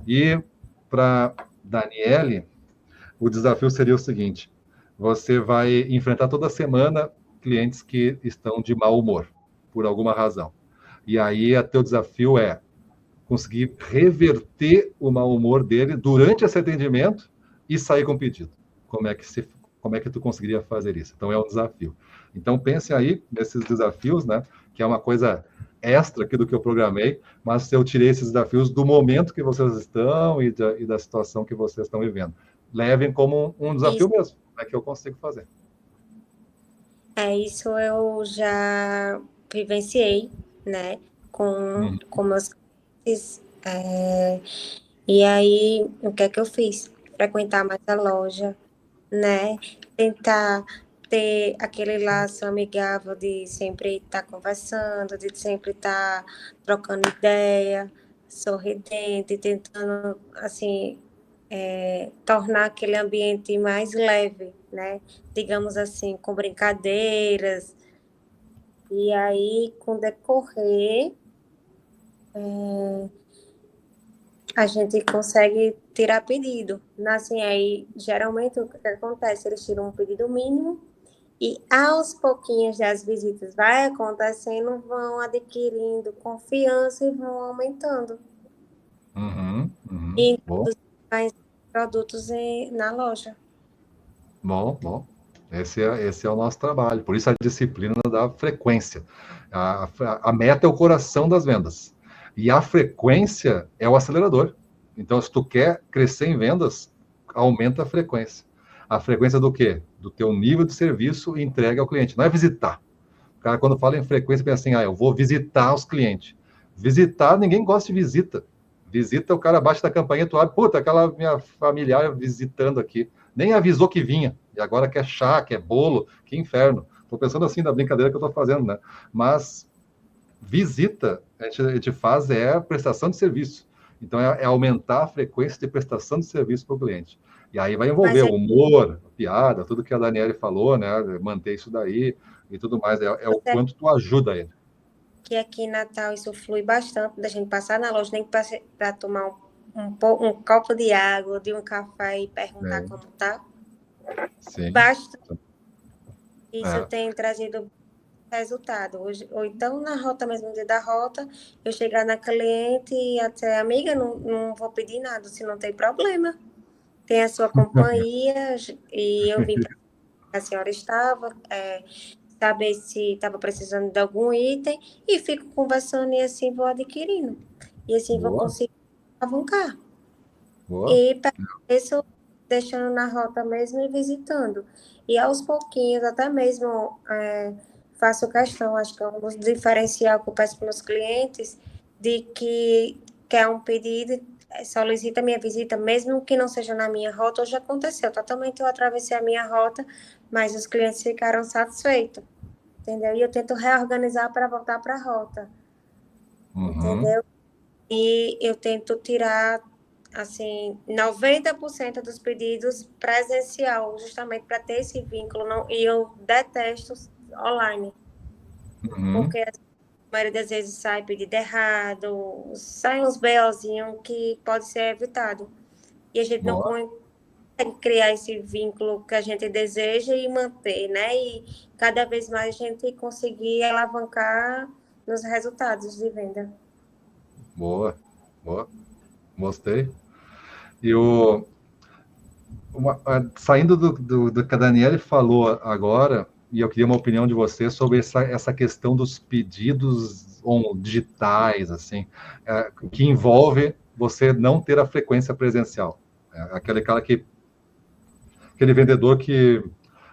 E para Daniele, o desafio seria o seguinte: você vai enfrentar toda semana clientes que estão de mau humor, por alguma razão. E aí, o teu desafio é conseguir reverter o mau humor dele durante esse atendimento e sair com pedido. Como é que tu conseguiria fazer isso? Então, é um desafio. Então, pense aí nesses desafios, né? Que é uma coisa extra aqui do que eu programei, mas eu tirei esses desafios do momento que vocês estão e da situação que vocês estão vivendo. Levem como um desafio mesmo. Como é que eu consigo fazer? Isso eu já vivenciei, né, com meus clientes. E aí, o que é que eu fiz? Frequentar mais a loja, né? Tentar ter aquele laço amigável de sempre estar conversando, de sempre estar trocando ideia, sorridente, tentando, assim, tornar aquele ambiente mais leve, né? Digamos assim, com brincadeiras. E aí, com o decorrer, a gente consegue tirar pedido. Assim, aí, geralmente, o que acontece? Eles tiram um pedido mínimo e, aos pouquinhos das visitas vai acontecendo, vão adquirindo confiança e vão aumentando. E Bom, introduzir mais produtos na loja. bom. Esse é o nosso trabalho. Por isso a disciplina da frequência. A meta é o coração das vendas. E a frequência é o acelerador. Então, se tu quer crescer em vendas, aumenta a frequência. A frequência do quê? Do teu nível de serviço e entrega ao cliente. Não é visitar. O cara, quando fala em frequência, pensa assim, eu vou visitar os clientes. Visitar, ninguém gosta de visita. Visita, o cara bate da campainha, tu abre, puta, aquela minha familiar visitando aqui. Nem avisou que vinha. E agora quer chá, quer bolo, que inferno. Estou pensando assim na brincadeira que eu estou fazendo, né? Mas visita, a gente faz prestação de serviço. Então, é aumentar a frequência de prestação de serviço para o cliente. E aí vai envolver o humor, a piada, tudo que a Daniele falou, né? Manter isso daí e tudo mais. É o quanto tu ajuda ele. Que aqui em Natal isso flui bastante, da gente passar na loja, nem para tomar um copo de água, de um café e perguntar como tá. Sim. Basta. Isso tem trazido resultado. Hoje, ou então, na rota mesmo, no dia da rota, eu chegar na cliente e até, amiga, não vou pedir nada, se não tem problema. Tem a sua companhia, e eu vim para a senhora estava, saber se estava precisando de algum item, e fico conversando e assim vou adquirindo. E assim vou conseguir alavancar. E isso deixando na rota mesmo e visitando. E aos pouquinhos, até mesmo faço questão, acho que é um dos diferencial que eu peço para os meus clientes, de que quer um pedido, solicita minha visita, mesmo que não seja na minha rota. Hoje aconteceu, totalmente eu atravessei a minha rota, mas os clientes ficaram satisfeitos, entendeu? E eu tento reorganizar para voltar para a rota, entendeu? E eu tento tirar, assim, 90% dos pedidos presencial, justamente para ter esse vínculo. Não, e eu detesto online, porque a maioria das vezes sai pedido errado, sai uns BOzinhos que pode ser evitado. E a gente não consegue criar esse vínculo que a gente deseja e manter, né? E cada vez mais a gente conseguir alavancar nos resultados de venda. Boa. Gostei. E saindo do que a Daniele falou agora, e eu queria uma opinião de você sobre essa questão dos pedidos digitais, assim, que envolve você não ter a frequência presencial. Aquele cara aquele vendedor que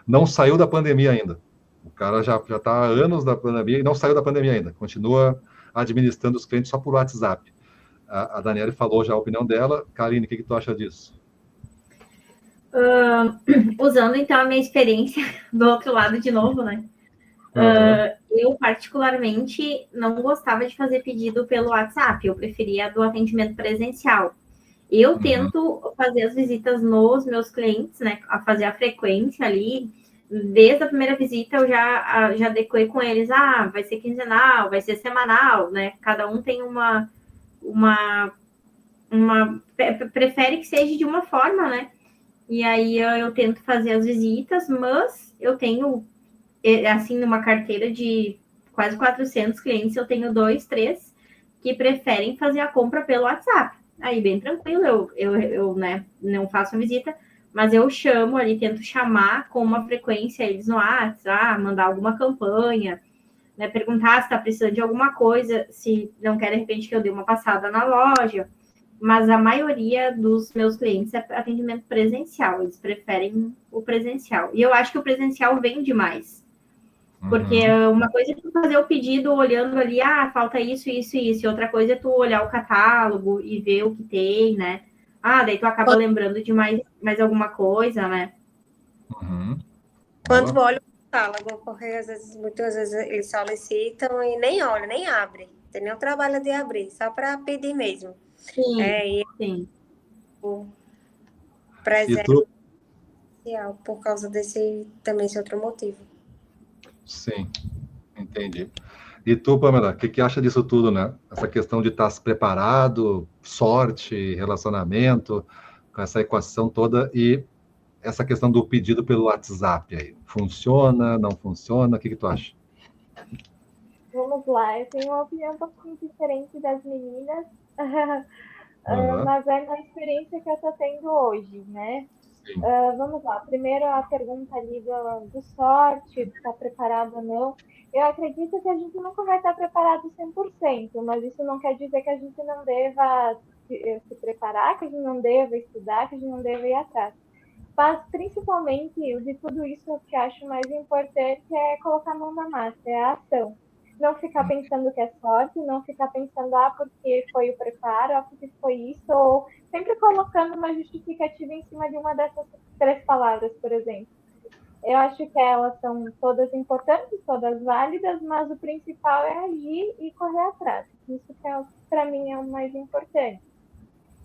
não saiu da pandemia ainda. O cara já está há anos da pandemia e não saiu da pandemia ainda. Continua administrando os clientes só por WhatsApp. A Daniele falou já a opinião dela. Karine, o que tu acha disso? Usando, então, a minha experiência do outro lado de novo, né? Eu, particularmente, não gostava de fazer pedido pelo WhatsApp. Eu preferia do atendimento presencial. Eu tento fazer as visitas nos meus clientes, né? A fazer a frequência ali. Desde a primeira visita, eu já adequei com eles. Vai ser quinzenal, vai ser semanal, né? Cada um tem prefere que seja de uma forma, né? E aí eu tento fazer as visitas, mas eu tenho, assim, numa carteira de quase 400 clientes, eu tenho 2, 3 que preferem fazer a compra pelo WhatsApp. Aí, bem tranquilo, eu né, não faço a visita, mas eu chamo ali, tento chamar com uma frequência eles no WhatsApp, mandar alguma campanha, né, perguntar se está precisando de alguma coisa, se não quer, de repente, que eu dê uma passada na loja. Mas a maioria dos meus clientes é atendimento presencial, eles preferem o presencial. E eu acho que o presencial vende mais. Porque uma coisa é tu fazer o pedido olhando ali, falta isso, isso e isso. E outra coisa é tu olhar o catálogo e ver o que tem, né? Daí tu acaba lembrando de mais alguma coisa, né? Quando olha o catálogo, porque muitas vezes eles solicitam e nem olha, nem abre. Tem nem o trabalho de abrir, só para pedir mesmo. Sim, sim. O presente. presencial, por causa esse outro motivo. Sim, entendi. E tu, Pamela, o que acha disso tudo, né? Essa questão de estar preparado, sorte, relacionamento, com essa equação toda e essa questão do pedido pelo WhatsApp aí. Funciona, não funciona? O que tu acha? Vamos lá, eu tenho uma opinião um pouquinho diferente das meninas, Aham, mas é uma experiência que eu estou tendo hoje, né? sim. Vamos lá, primeiro a pergunta ali do sorte, de estar preparado ou não. Eu acredito que a gente nunca vai estar preparado 100%, mas isso não quer dizer que a gente não deva se preparar, que a gente não deva estudar, que a gente não deva ir atrás. Mas, principalmente, de tudo isso, o que eu acho mais importante é colocar a mão na massa, é a ação. Não ficar pensando que é sorte, não ficar pensando, porque foi o preparo, porque foi isso, ou sempre colocando uma justificativa em cima de uma dessas 3 palavras, por exemplo. Eu acho que elas são todas importantes, todas válidas, mas o principal é agir e correr atrás. Isso que para mim é o mais importante.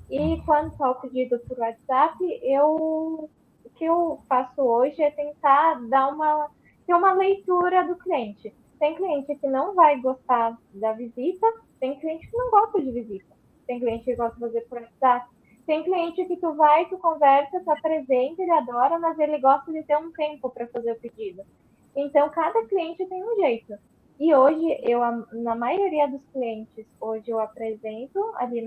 E quanto ao pedido por WhatsApp, o que eu faço hoje é tentar ter uma leitura do cliente. Tem cliente que não vai gostar da visita, tem cliente que não gosta de visita, tem cliente que gosta de fazer por WhatsApp, tem cliente que tu vai, tu conversa, tá presente, ele adora, mas ele gosta de ter um tempo para fazer o pedido. Então, cada cliente tem um jeito. E hoje, na maioria dos clientes, hoje eu apresento ali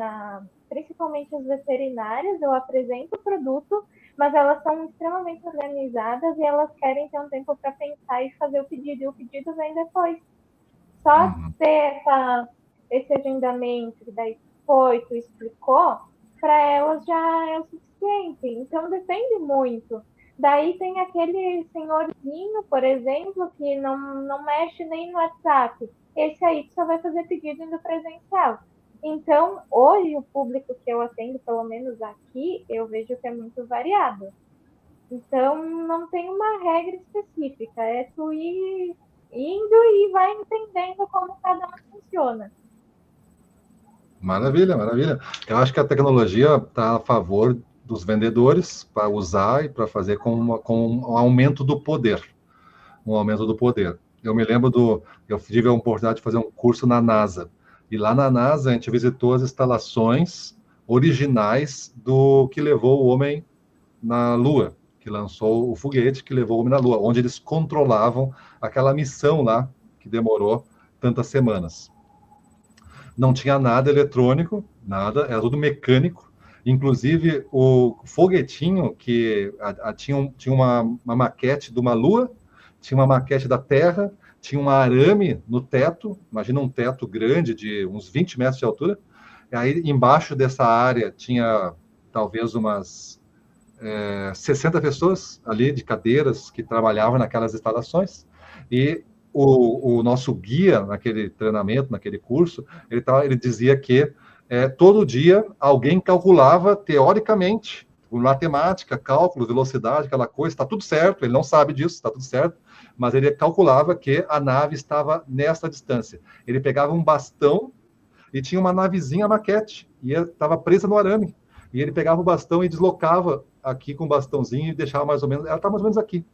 principalmente as veterinárias, eu apresento o produto, mas elas são extremamente organizadas e elas querem ter um tempo para pensar e fazer o pedido, e o pedido vem depois. Só ter esse agendamento, que daí tu explicou, para elas já é o suficiente. Então, depende muito. Daí tem aquele senhorzinho, por exemplo, que não mexe nem no WhatsApp. Esse aí tu só vai fazer pedido indo presencial. Então, hoje, o público que eu atendo, pelo menos aqui, eu vejo que é muito variado. Então, não tem uma regra específica. É tu ir indo e vai entendendo como cada um funciona. Maravilha, maravilha. Eu acho que a tecnologia está a favor dos vendedores para usar e para fazer com um aumento do poder. Um aumento do poder. Eu me lembro eu tive a oportunidade de fazer um curso na NASA. E lá na NASA a gente visitou as instalações originais do que levou o homem na Lua, que lançou o foguete que levou o homem na Lua, onde eles controlavam aquela missão lá que demorou tantas semanas. Não tinha nada eletrônico, nada, era tudo mecânico. Inclusive, o foguetinho, que tinha uma maquete de uma lua, tinha uma maquete da Terra, tinha um arame no teto, imagina um teto grande de uns 20 metros de altura. E aí, embaixo dessa área, tinha talvez umas 60 pessoas ali de cadeiras que trabalhavam naquelas instalações. E o nosso guia naquele treinamento, naquele curso, ele dizia que todo dia alguém calculava, teoricamente, por matemática, cálculo, velocidade, aquela coisa, está tudo certo, ele não sabe disso, está tudo certo, mas ele calculava que a nave estava nessa distância. Ele pegava um bastão e tinha uma navezinha maquete, e estava presa no arame. E ele pegava o bastão e deslocava aqui com o bastãozinho e deixava mais ou menos, ela está mais ou menos aqui.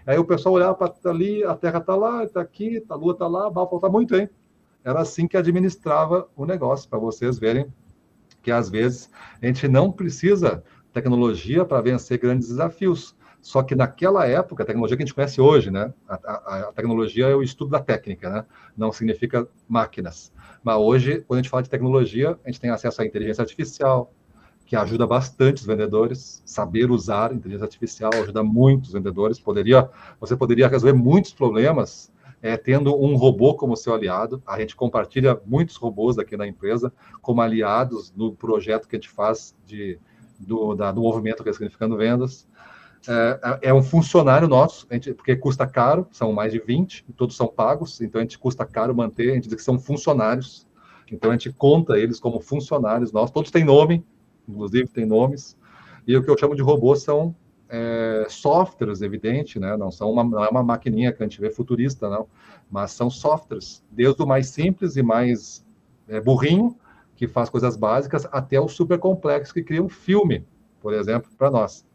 Aí o pessoal olhava para ali, a Terra está lá, está aqui, a Lua está lá, vai faltar muito, hein? Era assim que administrava o negócio, para vocês verem que às vezes a gente não precisa tecnologia para vencer grandes desafios. Só que naquela época, a tecnologia que a gente conhece hoje, né? A tecnologia é o estudo da técnica, né? Não significa máquinas. Mas hoje, quando a gente fala de tecnologia, a gente tem acesso à inteligência artificial, que ajuda bastante os vendedores. Saber usar a inteligência artificial ajuda muito os vendedores. Você poderia resolver muitos problemas tendo um robô como seu aliado. A gente compartilha muitos robôs aqui na empresa como aliados no projeto que a gente faz do movimento Ressignificando Vendas. É um funcionário nosso, porque custa caro, são mais de 20, todos são pagos, então a gente custa caro manter, a gente diz que são funcionários, então a gente conta eles como funcionários nossos, todos têm nome, inclusive tem nomes, e o que eu chamo de robôs são softwares, evidente, né? Não é uma maquininha que a gente vê futurista, não, mas são softwares, desde o mais simples e mais burrinho, que faz coisas básicas, até o super complexo, que cria um filme, por exemplo, para nós.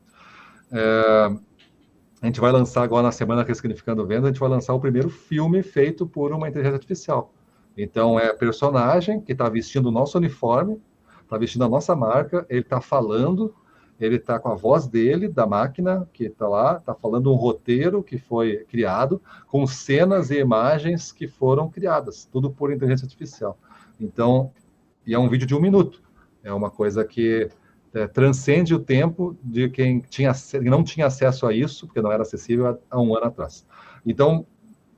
A gente vai lançar agora na semana Ressignificando Vendas, a gente vai lançar o primeiro filme feito por uma inteligência artificial. Então, é personagem que está vestindo o nosso uniforme, está vestindo a nossa marca, ele está falando, ele está com a voz dele, da máquina que está lá, está falando um roteiro que foi criado, com cenas e imagens que foram criadas, tudo por inteligência artificial. Então, e é um vídeo de 1 minuto. É uma coisa que transcende o tempo de quem não tinha acesso a isso, porque não era acessível há 1 ano atrás. Então,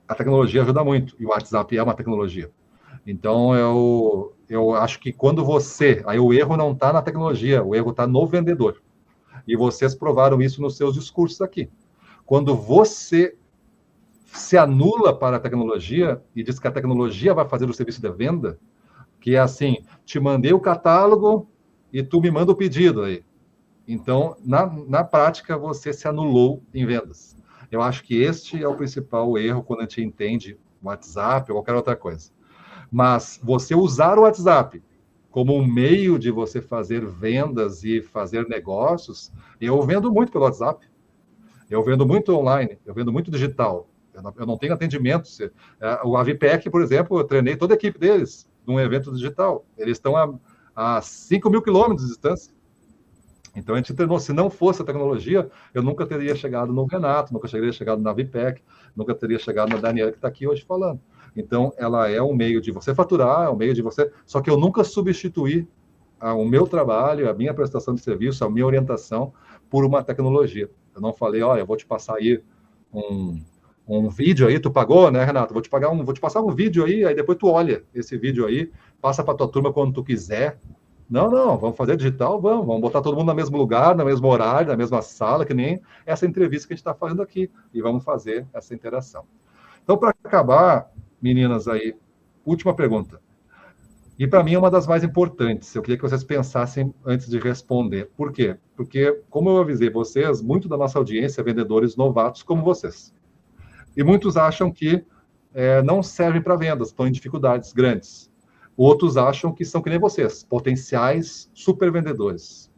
a tecnologia ajuda muito, e o WhatsApp é uma tecnologia. Então, eu acho que quando aí o erro não está na tecnologia, o erro está no vendedor. E vocês provaram isso nos seus discursos aqui. Quando você se anula para a tecnologia e diz que a tecnologia vai fazer o serviço de venda, que é assim, te mandei o catálogo e tu me manda o pedido aí. Então, na prática, você se anulou em vendas. Eu acho que este é o principal erro quando a gente entende WhatsApp ou qualquer outra coisa. Mas você usar o WhatsApp como um meio de você fazer vendas e fazer negócios, eu vendo muito pelo WhatsApp. Eu vendo muito online, eu vendo muito digital. Eu não tenho atendimento. O Avipec, por exemplo, eu treinei toda a equipe deles num evento digital. Eles estão a 5 mil quilômetros de distância. Então, a gente treinou. Se não fosse a tecnologia, eu nunca teria chegado no Renato, nunca teria chegado na Avipec, nunca teria chegado na Daniela, que está aqui hoje falando. Então, ela é um meio de você faturar, é um meio de você... Só que eu nunca substituí o meu trabalho, a minha prestação de serviço, a minha orientação por uma tecnologia. Eu não falei, olha, eu vou te passar aí um vídeo aí, tu pagou, né, Renato? Vou te passar um vídeo aí depois tu olha esse vídeo aí, passa para tua turma quando tu quiser. Não, vamos fazer digital, vamos botar todo mundo no mesmo lugar, no mesmo horário, na mesma sala, que nem essa entrevista que a gente está fazendo aqui, e vamos fazer essa interação. Então, para acabar, meninas aí, última pergunta. E para mim é uma das mais importantes. Eu queria que vocês pensassem antes de responder. Por quê? Porque, como eu avisei vocês, muito da nossa audiência é vendedores novatos como vocês. E muitos acham que não servem para vendas, estão em dificuldades grandes. Outros acham que são que nem vocês, potenciais super vendedores.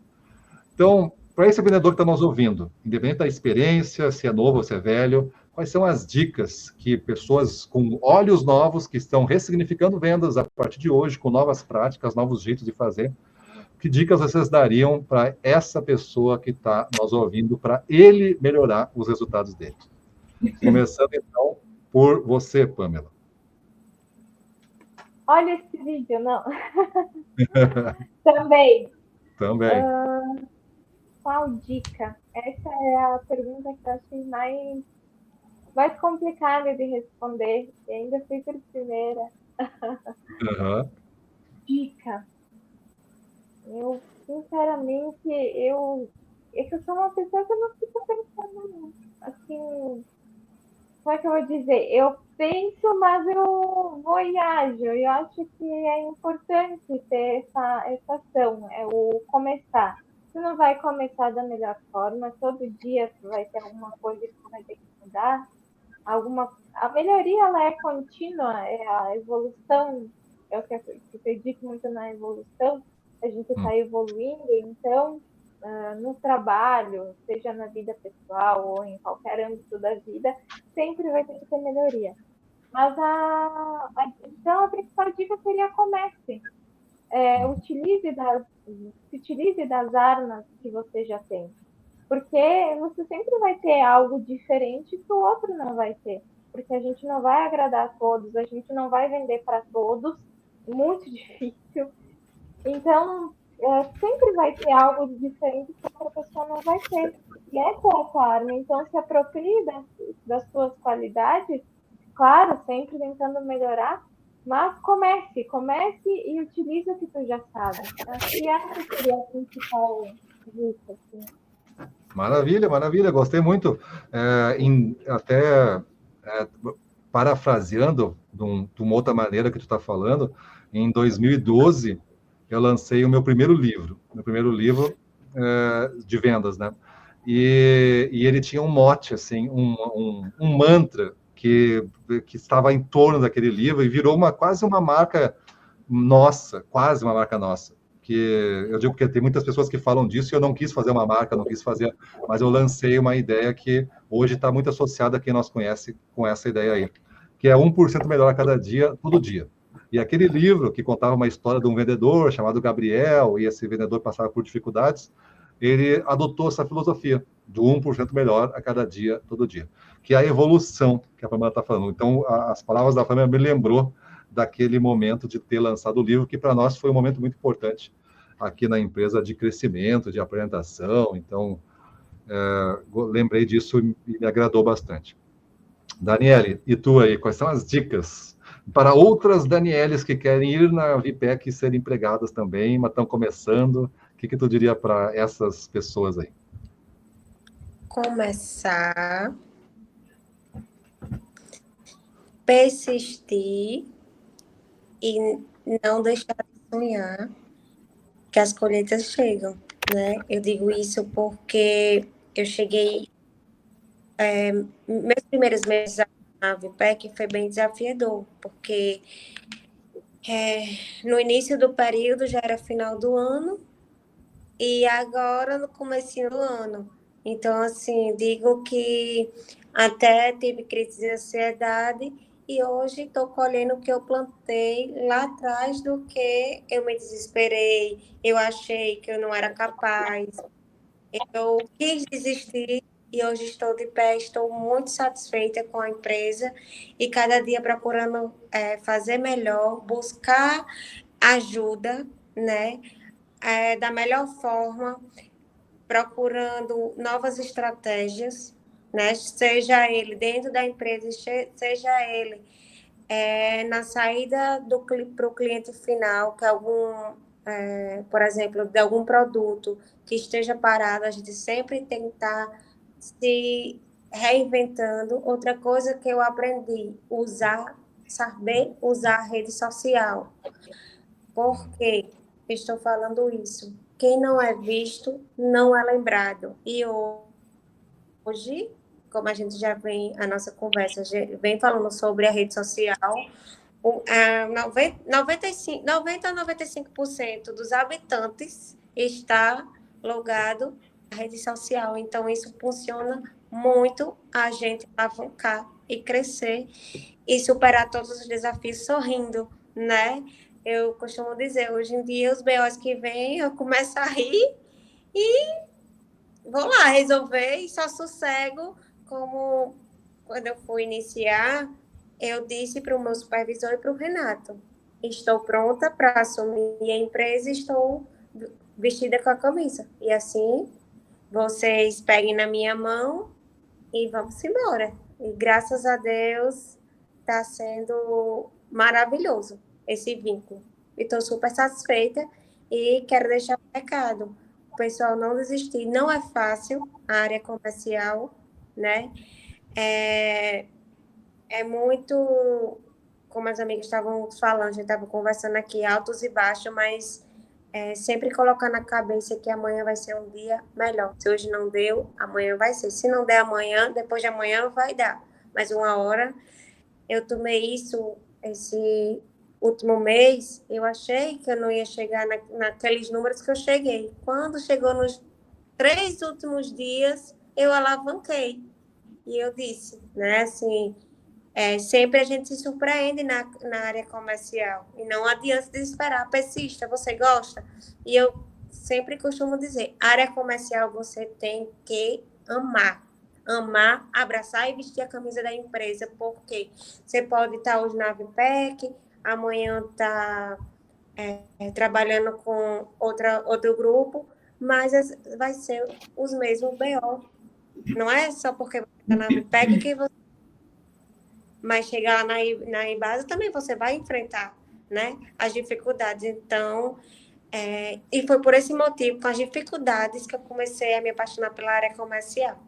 Então, para esse vendedor que está nos ouvindo, independente da experiência, se é novo ou se é velho, quais são as dicas que pessoas com olhos novos, que estão ressignificando vendas a partir de hoje, com novas práticas, novos jeitos de fazer, que dicas vocês dariam para essa pessoa que está nos ouvindo, para ele melhorar os resultados dele? Começando, então, por você, Pamela. Olha esse vídeo, não. Também. Qual dica? Essa é a pergunta que eu achei mais complicada de responder. E ainda fui por primeira. Dica. Eu, sinceramente, é que eu sou uma pessoa que eu não fico pensando, assim, como é que eu vou dizer? Eu penso, mas eu vou e ajo. Eu acho que é importante ter essa ação, é o começar. Você não vai começar da melhor forma, todo dia você vai ter alguma coisa que você vai ter que mudar. A melhoria ela é contínua, é a evolução, é o que eu acredito muito na evolução, a gente está evoluindo, então, no trabalho, seja na vida pessoal ou em qualquer âmbito da vida, sempre vai ter que ter melhoria. Mas então a principal dica seria comece. Se utilize das armas que você já tem. Porque você sempre vai ter algo diferente que o outro não vai ter. Porque a gente não vai agradar a todos, a gente não vai vender para todos, muito difícil. Então, sempre vai ter algo de diferente que a outra pessoa não vai ter. E essa é a sua arma. Então, se aproprie das suas qualidades, claro, sempre tentando melhorar, mas comece e utilize o que tu já sabe. Acho que essa seria a principal dica, assim. Maravilha, gostei muito. Parafraseando de uma outra maneira que tu está falando, em 2012, eu lancei o meu primeiro livro de vendas, né? E ele tinha um mote, assim, um mantra que estava em torno daquele livro e virou quase uma marca nossa, porque eu digo que tem muitas pessoas que falam disso e eu não quis fazer uma marca, não quis fazer, mas eu lancei uma ideia que hoje está muito associada a quem nós conhece com essa ideia aí, que é 1% melhor a cada dia, todo dia. E aquele livro que contava uma história de um vendedor chamado Gabriel, e esse vendedor passava por dificuldades, ele adotou essa filosofia do 1% melhor a cada dia, todo dia, que é a evolução que a Pamela está falando. Então, as palavras da Pamela me lembrou daquele momento de ter lançado o livro, que para nós foi um momento muito importante aqui na empresa de crescimento, de apresentação. Então, lembrei disso e me agradou bastante. Daniele, e tu aí, quais são as dicas para outras Danieles que querem ir na VPEC e ser empregadas também, mas estão começando? O que tu diria para essas pessoas aí? Começar, persistir e não deixar de sonhar, que as colheitas chegam, né? Eu digo isso porque eu cheguei... meus primeiros meses na VPEC foi bem desafiador, porque no início do período já era final do ano e agora no comecinho do ano. Então, assim, digo que até tive crise de ansiedade e hoje estou colhendo o que eu plantei lá atrás do que eu me desesperei, eu achei que eu não era capaz, eu quis desistir e hoje estou de pé, estou muito satisfeita com a empresa e cada dia procurando fazer melhor, buscar ajuda, né? Da melhor forma, procurando novas estratégias, né? Seja ele dentro da empresa, seja ele na saída para o cliente final, que por exemplo, de algum produto que esteja parado, a gente sempre tentar se reinventando. Outra coisa que eu aprendi, saber usar a rede social. Por que estou falando isso? Quem não é visto, não é lembrado. E hoje, como a gente já vem, a nossa conversa vem falando sobre a rede social, 90 a 95% dos habitantes está logado na rede social. Então, isso funciona muito a gente alavancar e crescer e superar todos os desafios sorrindo, né? Eu costumo dizer, hoje em dia, os BOs que vêm, eu começo a rir e vou lá resolver e só sossego, como quando eu fui iniciar, eu disse para o meu supervisor e para o Renato, estou pronta para assumir a empresa e estou vestida com a camisa. E assim, vocês peguem na minha mão e vamos embora. E graças a Deus, está sendo maravilhoso esse vínculo. Estou super satisfeita e quero deixar um recado. O pessoal não desistir. Não é fácil a área comercial, né? É muito, como as amigas estavam falando, a gente estava conversando aqui, altos e baixos, mas sempre colocar na cabeça que amanhã vai ser um dia melhor. Se hoje não deu, amanhã vai ser. Se não der amanhã, depois de amanhã vai dar. Mas uma hora, eu tomei esse último mês, eu achei que eu não ia chegar naqueles números que eu cheguei. Quando chegou nos 3 últimos dias, eu alavanquei. E eu disse, né, assim, sempre a gente se surpreende na área comercial. E não adianta desesperar, persista, você gosta? E eu sempre costumo dizer, área comercial você tem que amar. Amar, abraçar e vestir a camisa da empresa, porque você pode estar hoje na VPEC, amanhã está trabalhando com outro grupo, mas vai ser os mesmos BO. Não é só porque você está na VPEC que você... Mas chegar lá na Embasa também você vai enfrentar, né, as dificuldades. Então, e foi por esse motivo, com as dificuldades, que eu comecei a me apaixonar pela área comercial.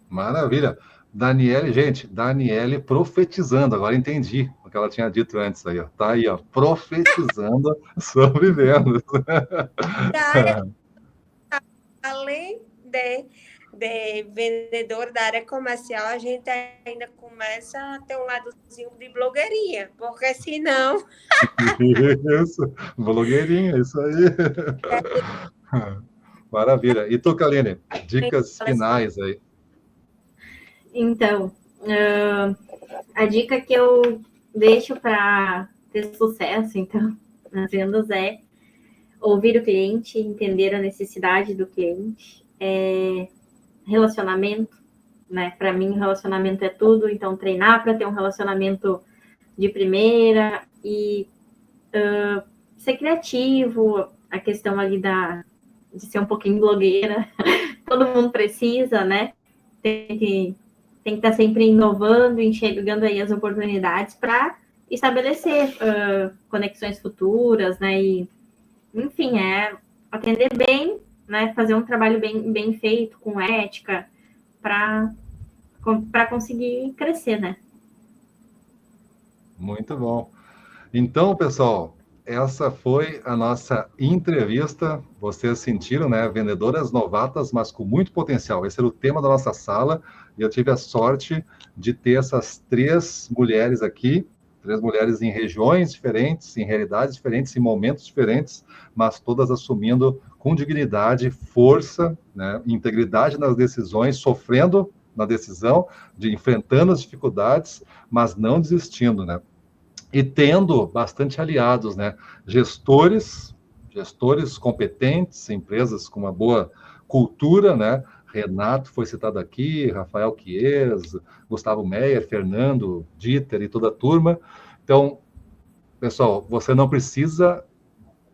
Maravilha. Daniele, gente, Daniele profetizando, agora entendi o que ela tinha dito antes aí, ó. Tá aí, ó, profetizando sobre vendas. Da área, além de de vendedor da área comercial, a gente ainda começa a ter um ladozinho de blogueirinha, porque senão... Isso, blogueirinha, isso aí. Maravilha. E tu, Kaline, dicas finais aí. Então, a dica que eu deixo para ter sucesso, então, nas vendas é ouvir o cliente, entender a necessidade do cliente, relacionamento, né? Para mim, relacionamento é tudo, então treinar para ter um relacionamento de primeira e ser criativo, a questão ali de ser um pouquinho blogueira, todo mundo precisa, né? Tem que estar sempre inovando, enxergando aí as oportunidades para estabelecer conexões futuras, né? E, enfim, atender bem, né? Fazer um trabalho bem feito, com ética, para conseguir crescer, né? Muito bom. Então, pessoal, essa foi a nossa entrevista. Vocês sentiram, né? Vendedoras novatas, mas com muito potencial. Esse era o tema da nossa sala. E eu tive a sorte de ter essas 3 mulheres aqui, 3 mulheres em regiões diferentes, em realidades diferentes, em momentos diferentes, mas todas assumindo com dignidade, força, né? Integridade nas decisões, sofrendo na decisão, enfrentando as dificuldades, mas não desistindo, né? E tendo bastante aliados, né? Gestores competentes, empresas com uma boa cultura, né? Renato foi citado aqui, Rafael Chies, Gustavo Meyer, Fernando, Dieter e toda a turma. Então, pessoal, você não precisa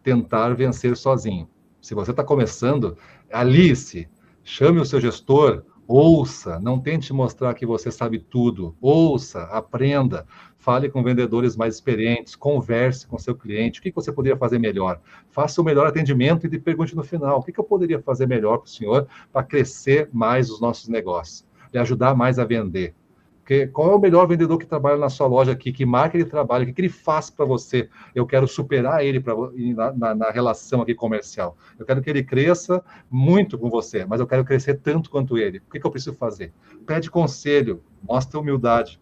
tentar vencer sozinho. Se você está começando, alice, chame o seu gestor, ouça, não tente mostrar que você sabe tudo, ouça, aprenda, fale com vendedores mais experientes, converse com seu cliente, o que você poderia fazer melhor? Faça o melhor atendimento e pergunte no final, o que eu poderia fazer melhor para o senhor para crescer mais os nossos negócios, lhe ajudar mais a vender? Porque qual é o melhor vendedor que trabalha na sua loja aqui? Que marca ele trabalha? O que ele faz para você? Eu quero superar ele na relação aqui comercial. Eu quero que ele cresça muito com você, mas eu quero crescer tanto quanto ele. O que eu preciso fazer? Pede conselho, mostra humildade,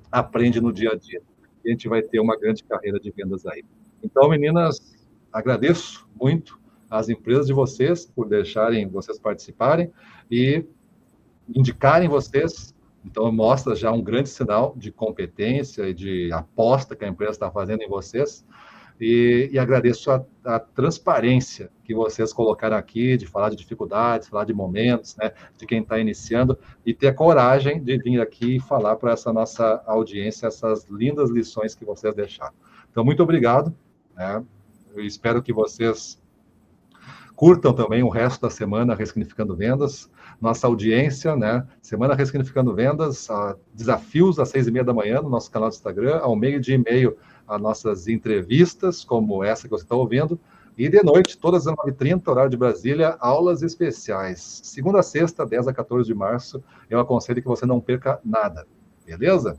aprende no dia a dia. E a gente vai ter uma grande carreira de vendas aí. Então, meninas, agradeço muito às empresas de vocês por deixarem vocês participarem e indicarem vocês. Então, mostra já um grande sinal de competência e de aposta que a empresa está fazendo em vocês. E agradeço a transparência que vocês colocaram aqui, de falar de dificuldades, falar de momentos, né, de quem está iniciando, e ter a coragem de vir aqui e falar para essa nossa audiência essas lindas lições que vocês deixaram. Então, muito obrigado. Né? Eu espero que vocês curtam também o resto da semana Ressignificando Vendas, nossa audiência, né? Semana Ressignificando Vendas, desafios às 6h30 da manhã no nosso canal do Instagram, ao 12h30 as nossas entrevistas, como essa que você está ouvindo, e de noite, todas às 9h30, horário de Brasília, aulas especiais. Segunda a sexta, 10 a 14 de março, eu aconselho que você não perca nada, beleza?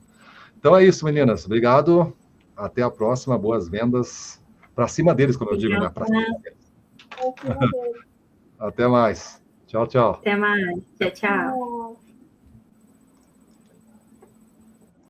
Então é isso, meninas. Obrigado, até a próxima, boas vendas. Para cima deles, como eu digo, né? Para cima deles. Até mais. Tchau, tchau. Até mais. Tchau, tchau.